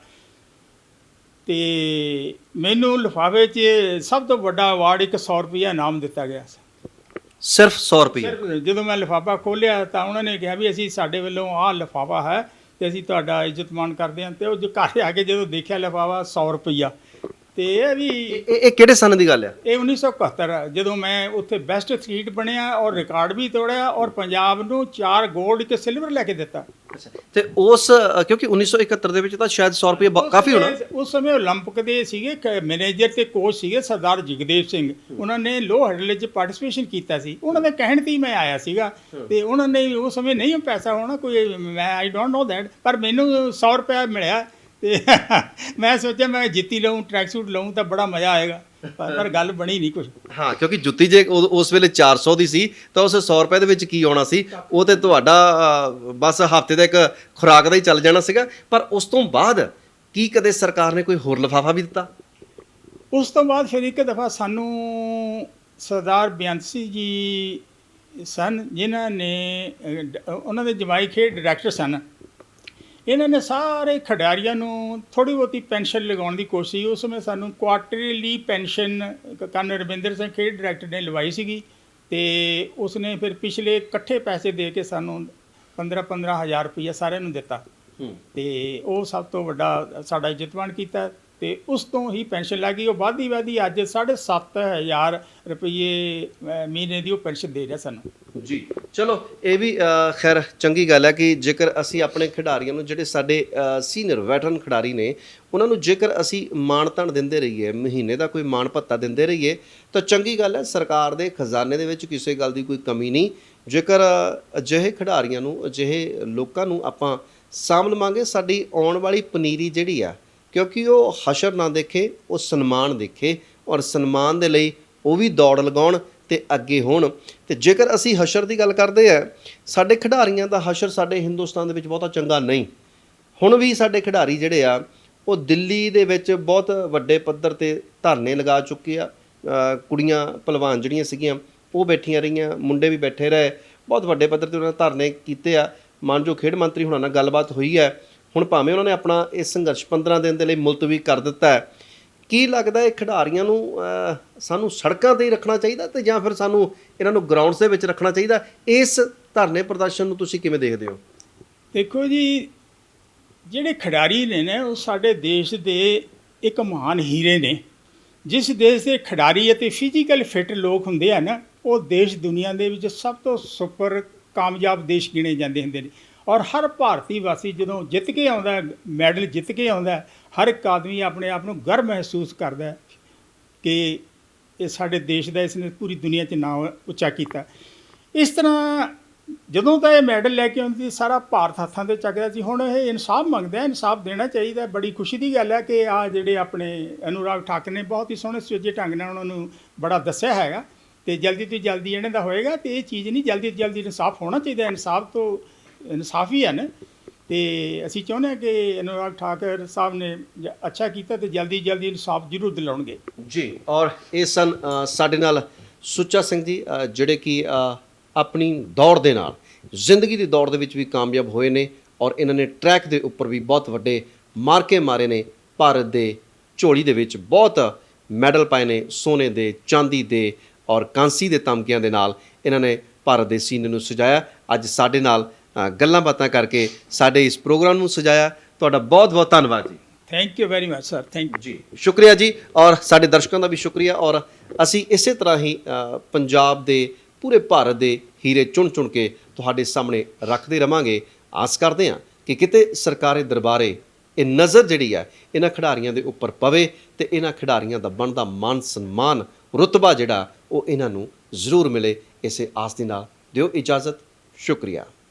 ਅਤੇ ਮੈਨੂੰ ਲਿਫਾਫੇ 'ਚ ਸਭ ਤੋਂ ਵੱਡਾ ਅਵਾਰਡ ਇੱਕ 100 ਰੁਪਈਆ ਇਨਾਮ ਦਿੱਤਾ ਗਿਆ ਸੀ। ਸਿਰਫ 100 ਰੁਪਏ? ਜਦੋਂ ਮੈਂ ਲਿਫਾਫਾ ਖੋਲ੍ਹਿਆ ਤਾਂ ਉਹਨਾਂ ਨੇ ਕਿਹਾ ਵੀ ਅਸੀਂ ਸਾਡੇ ਵੱਲੋਂ ਆਹ ਲਿਫਾਫਾ ਹੈ ਅਤੇ ਅਸੀਂ ਤੁਹਾਡਾ ਇੱਜ਼ਤ ਮਾਣ ਕਰਦੇ ਹਾਂ। ਅਤੇ ਉਹ ਜੋ ਘਰ ਆ ਕੇ ਜਦੋਂ ਦੇਖਿਆ ਲਿਫਾਫਾ 100 ਰੁਪਈਆ, ਅਤੇ ਇਹ ਵੀ ਇਹ ਕਿਹੜੇ ਸਾਲ ਦੀ ਗੱਲ ਆ? ਇਹ 1971 ਜਦੋਂ ਮੈਂ ਉੱਥੇ ਬੈਸਟ ਐਥਲੀਟ ਬਣਿਆ ਔਰ ਰਿਕਾਰਡ ਵੀ ਤੋੜਿਆ, ਔਰ ਪੰਜਾਬ ਨੂੰ 4 ਗੋਲਡ 1 ਸਿਲਵਰ ਲੈ ਕੇ ਦਿੱਤਾ। ਤੇ ਉਸ ਕਿਉਂਕਿ 1971 ਦੇ ਵਿੱਚ ਤਾਂ ਸ਼ਾਇਦ 100 ਰੁਪਏ ਕਾਫੀ ਹੋਣਾ। ਉਸ ਸਮੇਂ ਓਲੰਪਿਕ ਦੇ ਸੀਗੇ ਮੈਨੇਜਰ ਤੇ ਕੋਚ ਸੀਗੇ ਸਰਦਾਰ ਜਗਦੇਵ ਸਿੰਘ, ਉਹਨਾਂ ਨੇ ਲੋਅ ਹਰਡਲ 'ਚ ਪਾਰਟੀਸਪੇਸ਼ਨ ਕੀਤਾ ਸੀ। ਉਹਨਾਂ ਦੇ ਕਹਿਣ 'ਤੇ ਹੀ ਮੈਂ ਆਇਆ ਸੀਗਾ, ਅਤੇ ਉਹਨਾਂ ਨੇ ਉਸ ਸਮੇਂ ਨਹੀਂ ਪੈਸਾ ਹੋਣਾ ਕੋਈ, ਮੈਂ ਆਈ ਡੋਂਟ ਨੋ ਦੈਟ, ਪਰ ਮੈਨੂੰ 100 ਰੁਪਇਆ ਮਿਲਿਆ। ਅਤੇ ਮੈਂ ਸੋਚਿਆ ਮੈਂ ਜਿੱਤੀ ਲਊਂ, ਟਰੈਕ ਸੂਟ ਲਊਂ ਤਾਂ ਬੜਾ ਮਜ਼ਾ ਆਏਗਾ, ਪਰ ਗੱਲ ਬਣੀ ਨਹੀਂ ਕੁਛ। ਹਾਂ, ਕਿਉਂਕਿ ਜੁੱਤੀ ਜੇ ਉਸ ਵੇਲੇ 400 ਦੀ ਸੀ ਤਾਂ ਉਸ 100 ਰੁਪਏ ਦੇ ਵਿੱਚ ਕੀ ਆਉਣਾ ਸੀ? ਉਹ ਤੇ ਤੁਹਾਡਾ ਬਸ ਹਫ਼ਤੇ ਦਾ ਇੱਕ ਖੁਰਾਕ ਦਾ ਹੀ ਚੱਲ ਜਾਣਾ ਸੀਗਾ। ਪਰ ਉਸ ਤੋਂ ਬਾਅਦ ਕੀ ਕਦੇ ਸਰਕਾਰ ਨੇ ਕੋਈ ਹੋਰ ਲਿਫਾਫਾ ਵੀ ਦਿੱਤਾ? ਉਸ ਤੋਂ ਬਾਅਦ ਫਿਰ ਇੱਕ ਦਫਾ ਸਾਨੂੰ ਸਰਦਾਰ ਬੇਅੰਤ ਸਿੰਘ ਜੀ ਸਨ, ਜਿਨ੍ਹਾਂ ਨੇ ਉਹਨਾਂ ਦੇ ਜਮਾਈ ਖੇਡ ਡਾਇਰੈਕਟਰ ਸਨ। ਇਹਨਾਂ ਨੇ ਸਾਰੇ ਖਿਡਾਰੀਆਂ ਨੂੰ ਥੋੜ੍ਹੀ ਬਹੁਤੀ ਪੈਨਸ਼ਨ ਲਗਾਉਣ ਦੀ ਕੋਸ਼ਿਸ਼। ਉਸ ਸਮੇਂ ਸਾਨੂੰ quarterly pension colonel Ravinder Singh ਖੇਡ ਡਾਇਰੈਕਟਰ ਨੇ ਲਵਾਈ ਸੀਗੀ, ਅਤੇ ਉਸਨੇ ਫਿਰ ਪਿਛਲੇ ਇਕੱਠੇ ਪੈਸੇ ਦੇ ਕੇ ਸਾਨੂੰ 15-15 ਹਜ਼ਾਰ ਰੁਪਈਆ ਸਾਰਿਆਂ ਨੂੰ ਦਿੱਤਾ, ਅਤੇ ਉਹ ਸਭ ਤੋਂ ਵੱਡਾ ਸਾਡਾ ਇੱਜ਼ਤਮਾਨ ਕੀਤਾ। ਅਤੇ ਉਸ ਤੋਂ ਹੀ ਪੈਨਸ਼ਨ ਲੱਗ ਗਈ, ਉਹ ਵੱਧਦੀ ਅੱਜ 7,500 ਰੁਪਈਏ ਮਹੀਨੇ ਦੀ ਉਹ ਪੈਨਸ਼ਨ ਦੇ ਰਿਹਾ ਸਾਨੂੰ। ਜੀ, ਚਲੋ ਇਹ ਵੀ ਖੈਰ ਚੰਗੀ ਗੱਲ ਹੈ ਕਿ ਜੇਕਰ ਅਸੀਂ ਆਪਣੇ ਖਿਡਾਰੀਆਂ ਨੂੰ, ਜਿਹੜੇ ਸਾਡੇ ਸੀਨੀਅਰ ਵੈਟਰਨ ਖਿਡਾਰੀ ਨੇ, ਉਹਨਾਂ ਨੂੰ ਜੇਕਰ ਅਸੀਂ ਮਾਣ ਤਾਣ ਦਿੰਦੇ ਰਹੀਏ, ਮਹੀਨੇ ਦਾ ਕੋਈ ਮਾਣ ਭੱਤਾ ਦਿੰਦੇ ਰਹੀਏ ਤਾਂ ਚੰਗੀ ਗੱਲ ਹੈ। ਸਰਕਾਰ ਦੇ ਖਜ਼ਾਨੇ ਦੇ ਵਿੱਚ ਕਿਸੇ ਗੱਲ ਦੀ ਕੋਈ ਕਮੀ ਨਹੀਂ। ਜੇਕਰ ਅਜਿਹੇ ਖਿਡਾਰੀਆਂ ਨੂੰ, ਅਜਿਹੇ ਲੋਕਾਂ ਨੂੰ ਆਪਾਂ ਸਾਂਭ ਲਵਾਂਗੇ, ਸਾਡੀ ਆਉਣ ਵਾਲੀ ਪਨੀਰੀ ਜਿਹੜੀ ਆ, ਕਿਉਂਕਿ ਉਹ ਹਸ਼ਰ ਨਾ ਦੇਖੇ, ਉਹ ਸਨਮਾਨ ਦੇਖੇ, ਔਰ ਸਨਮਾਨ ਦੇ ਲਈ ਉਹ ਵੀ ਦੌੜ ਲਗਾਉਣ ਤੇ ਅੱਗੇ ਹੋਣ। ਤੇ ਜੇਕਰ ਅਸੀਂ ਹਸ਼ਰ ਦੀ ਗੱਲ ਕਰਦੇ ਆ, ਸਾਡੇ ਖਿਡਾਰੀਆਂ ਦਾ ਹਸ਼ਰ ਸਾਡੇ ਹਿੰਦੁਸਤਾਨ ਦੇ ਵਿੱਚ ਬਹੁਤਾ ਚੰਗਾ ਨਹੀਂ। ਹੁਣ ਵੀ ਸਾਡੇ ਖਿਡਾਰੀ ਜਿਹੜੇ ਆ ਉਹ ਦਿੱਲੀ ਦੇ ਵਿੱਚ ਬਹੁਤ ਵੱਡੇ ਪੱਧਰ ਤੇ ਧਰਨੇ ਲਗਾ ਚੁੱਕੇ ਆ। ਕੁੜੀਆਂ ਭਲਵਾਨ ਜਿਹੜੀਆਂ ਸੀਗੀਆਂ ਉਹ ਬੈਠੀਆਂ ਰਹੀਆਂ, ਮੁੰਡੇ ਵੀ ਬੈਠੇ ਰਹੇ, ਬਹੁਤ ਵੱਡੇ ਪੱਧਰ ਤੇ ਉਹਨਾਂ ਨੇ ਧਰਨੇ ਕੀਤੇ ਆ। ਮਾਨਯੋਗ ਖੇਡ ਮੰਤਰੀ ਹੁਣਾਂ ਨਾਲ ਗੱਲਬਾਤ ਹੋਈ ਹੈ। ਹੁਣ ਭਾਵੇਂ ਉਹਨਾਂ ਨੇ ਆਪਣਾ ਇਹ ਸੰਘਰਸ਼ 15 ਦਿਨ ਦੇ ਲਈ ਮੁਲਤਵੀ ਕਰ ਦਿੱਤਾ ਹੈ। ਕੀ ਲੱਗਦਾ ਹੈ ਖਿਡਾਰੀਆਂ ਨੂੰ ਸਾਨੂੰ ਸੜਕਾਂ 'ਤੇ ਹੀ ਰੱਖਣਾ ਚਾਹੀਦਾ ਤੇ ਜਾਂ ਫਿਰ ਸਾਨੂੰ ਇਹਨਾਂ ਨੂੰ ਗਰਾਊਂਡਸ ਦੇ ਵਿੱਚ ਰੱਖਣਾ ਚਾਹੀਦਾ? ਇਸ ਧਰਨੇ ਪ੍ਰਦਰਸ਼ਨ ਨੂੰ ਤੁਸੀਂ ਕਿਵੇਂ ਦੇਖਦੇ ਹੋ? ਦੇਖੋ ਜੀ, ਜਿਹੜੇ ਖਿਡਾਰੀ ਨੇ ਉਹ ਸਾਡੇ ਦੇਸ਼ ਦੇ ਇੱਕ ਮਹਾਨ ਹੀਰੇ ਨੇ। ਜਿਸ ਦੇਸ਼ ਦੇ ਖਿਡਾਰੀ ਅਤੇ ਫਿਜ਼ੀਕਲ ਫਿੱਟ ਲੋਕ ਹੁੰਦੇ ਆ ਨਾ, ਉਹ ਦੇਸ਼ ਦੁਨੀਆ ਦੇ ਵਿੱਚ ਸਭ ਤੋਂ ਸੁਪਰ ਕਾਮਯਾਬ ਦੇਸ਼ ਗਿਣੇ ਜਾਂਦੇ ਹੁੰਦੇ ਨੇ। ਔਰ ਹਰ ਭਾਰਤੀ ਵਾਸੀ ਜਦੋਂ ਜਿੱਤ ਕੇ ਆਉਂਦਾ, ਮੈਡਲ ਜਿੱਤ ਕੇ ਆਉਂਦਾ, ਹਰ ਇੱਕ ਆਦਮੀ ਆਪਣੇ ਆਪ ਨੂੰ ਗਰਵ ਮਹਿਸੂਸ ਕਰਦਾ ਕਿ ਇਹ ਸਾਡੇ ਦੇਸ਼ ਦਾ ਇਸਨੇ ਪੂਰੀ ਦੁਨੀਆ 'ਚ ਨਾਂ ਉੱਚਾ ਕੀਤਾ। ਇਸ ਤਰ੍ਹਾਂ ਜਦੋਂ ਤਾਂ ਇਹ ਮੈਡਲ ਲੈ ਕੇ ਆਉਂਦੀ ਸਾਰਾ ਭਾਰਤ ਹੱਥਾਂ 'ਤੇ ਚੱਕਦਾ ਸੀ। ਹੁਣ ਇਹ ਇਨਸਾਫ ਮੰਗਦਾ, ਇਨਸਾਫ ਦੇਣਾ ਚਾਹੀਦਾ। ਬੜੀ ਖੁਸ਼ੀ ਦੀ ਗੱਲ ਹੈ ਕਿ ਆਹ ਜਿਹੜੇ ਆਪਣੇ ਅਨੁਰਾਗ ਠਾਕਰ ਨੇ ਬਹੁਤ ਹੀ ਸੋਹਣੇ ਸੁਚੱਜੇ ਢੰਗ ਨਾਲ ਉਹਨਾਂ ਨੂੰ ਬੜਾ ਦੱਸਿਆ ਹੈਗਾ ਅਤੇ ਜਲਦੀ ਤੋਂ ਜਲਦੀ ਇਹਨਾਂ ਦਾ ਹੋਏਗਾ। ਅਤੇ ਇਹ ਚੀਜ਼ ਨਹੀਂ, ਜਲਦੀ ਤੋਂ ਜਲਦੀ ਇਨਸਾਫ ਹੋਣਾ ਚਾਹੀਦਾ। ਇਨਸਾਫ ਤੋਂ ਇਨਸਾਫ ਹੀ ਹੈ ਨਾ। ਅਤੇ ਅਸੀਂ ਚਾਹੁੰਦੇ ਹਾਂ ਕਿ ਅਨੁਰਾਗ ਠਾਕਰ ਸਾਹਿਬ ਨੇ ਅੱਛਾ ਕੀਤਾ ਅਤੇ ਜਲਦੀ ਜਲਦੀ ਇਨਸਾਫ ਜ਼ਰੂਰ ਦਿਲਾਉਣਗੇ ਜੀ। ਔਰ ਇਹ ਸਨ ਸਾਡੇ ਨਾਲ ਸੁੱਚਾ ਸਿੰਘ ਜੀ, ਜਿਹੜੇ ਕਿ ਆਪਣੀ ਦੌੜ ਦੇ ਨਾਲ ਜ਼ਿੰਦਗੀ ਦੀ ਦੌੜ ਦੇ ਵਿੱਚ ਵੀ ਕਾਮਯਾਬ ਹੋਏ ਨੇ ਔਰ ਇਹਨਾਂ ਨੇ ਟਰੈਕ ਦੇ ਉੱਪਰ ਵੀ ਬਹੁਤ ਵੱਡੇ ਮਾਰਕੇ ਮਾਰੇ ਨੇ। ਭਾਰਤ ਦੇ ਝੋਲੀ ਦੇ ਵਿੱਚ ਬਹੁਤ ਮੈਡਲ ਪਾਏ ਨੇ, ਸੋਨੇ ਦੇ, ਚਾਂਦੀ ਦੇ ਔਰ ਕਾਂਸੀ ਦੇ ਤਮਕਿਆਂ ਦੇ ਨਾਲ ਇਹਨਾਂ ਨੇ ਭਾਰਤ ਦੇ ਸੀਨੇ ਨੂੰ ਸਜਾਇਆ। ਅੱਜ ਸਾਡੇ ਨਾਲ ਗੱਲਾਂ ਬਾਤਾਂ ਕਰਕੇ ਸਾਡੇ ਇਸ ਪ੍ਰੋਗਰਾਮ ਨੂੰ ਸਜਾਇਆ। ਤੁਹਾਡਾ ਬਹੁਤ ਬਹੁਤ ਧੰਨਵਾਦ ਜੀ। Thank you very much sir. Thank you ਜੀ, ਸ਼ੁਕਰੀਆ ਜੀ। ਔਰ ਸਾਡੇ ਦਰਸ਼ਕਾਂ ਦਾ ਵੀ ਸ਼ੁਕਰੀਆ। ਔਰ ਅਸੀਂ ਇਸੇ ਤਰ੍ਹਾਂ ਹੀ ਪੰਜਾਬ ਦੇ, ਪੂਰੇ ਭਾਰਤ ਦੇ ਹੀਰੇ ਚੁਣ ਚੁਣ ਕੇ ਤੁਹਾਡੇ ਸਾਹਮਣੇ ਰੱਖਦੇ ਰਵਾਂਗੇ। ਆਸ ਕਰਦੇ ਹਾਂ ਕਿ ਕਿਤੇ ਸਰਕਾਰੀ ਦਰਬਾਰੇ ਇਹ ਨਜ਼ਰ ਜਿਹੜੀ ਹੈ ਇਹਨਾਂ ਖਿਡਾਰੀਆਂ ਦੇ ਉੱਪਰ ਪਵੇ ਤੇ ਇਹਨਾਂ ਖਿਡਾਰੀਆਂ ਦਾ ਬਣਦਾ ਮਾਨ ਸਨਮਾਨ, ਰੁਤਬਾ ਜਿਹੜਾ ਉਹ ਇਹਨਾਂ ਨੂੰ ਜ਼ਰੂਰ ਮਿਲੇ। ਇਸੇ ਆਸ ਦੇ ਨਾਲ ਦਿਓ ਇਜਾਜ਼ਤ। ਸ਼ੁਕਰੀਆ।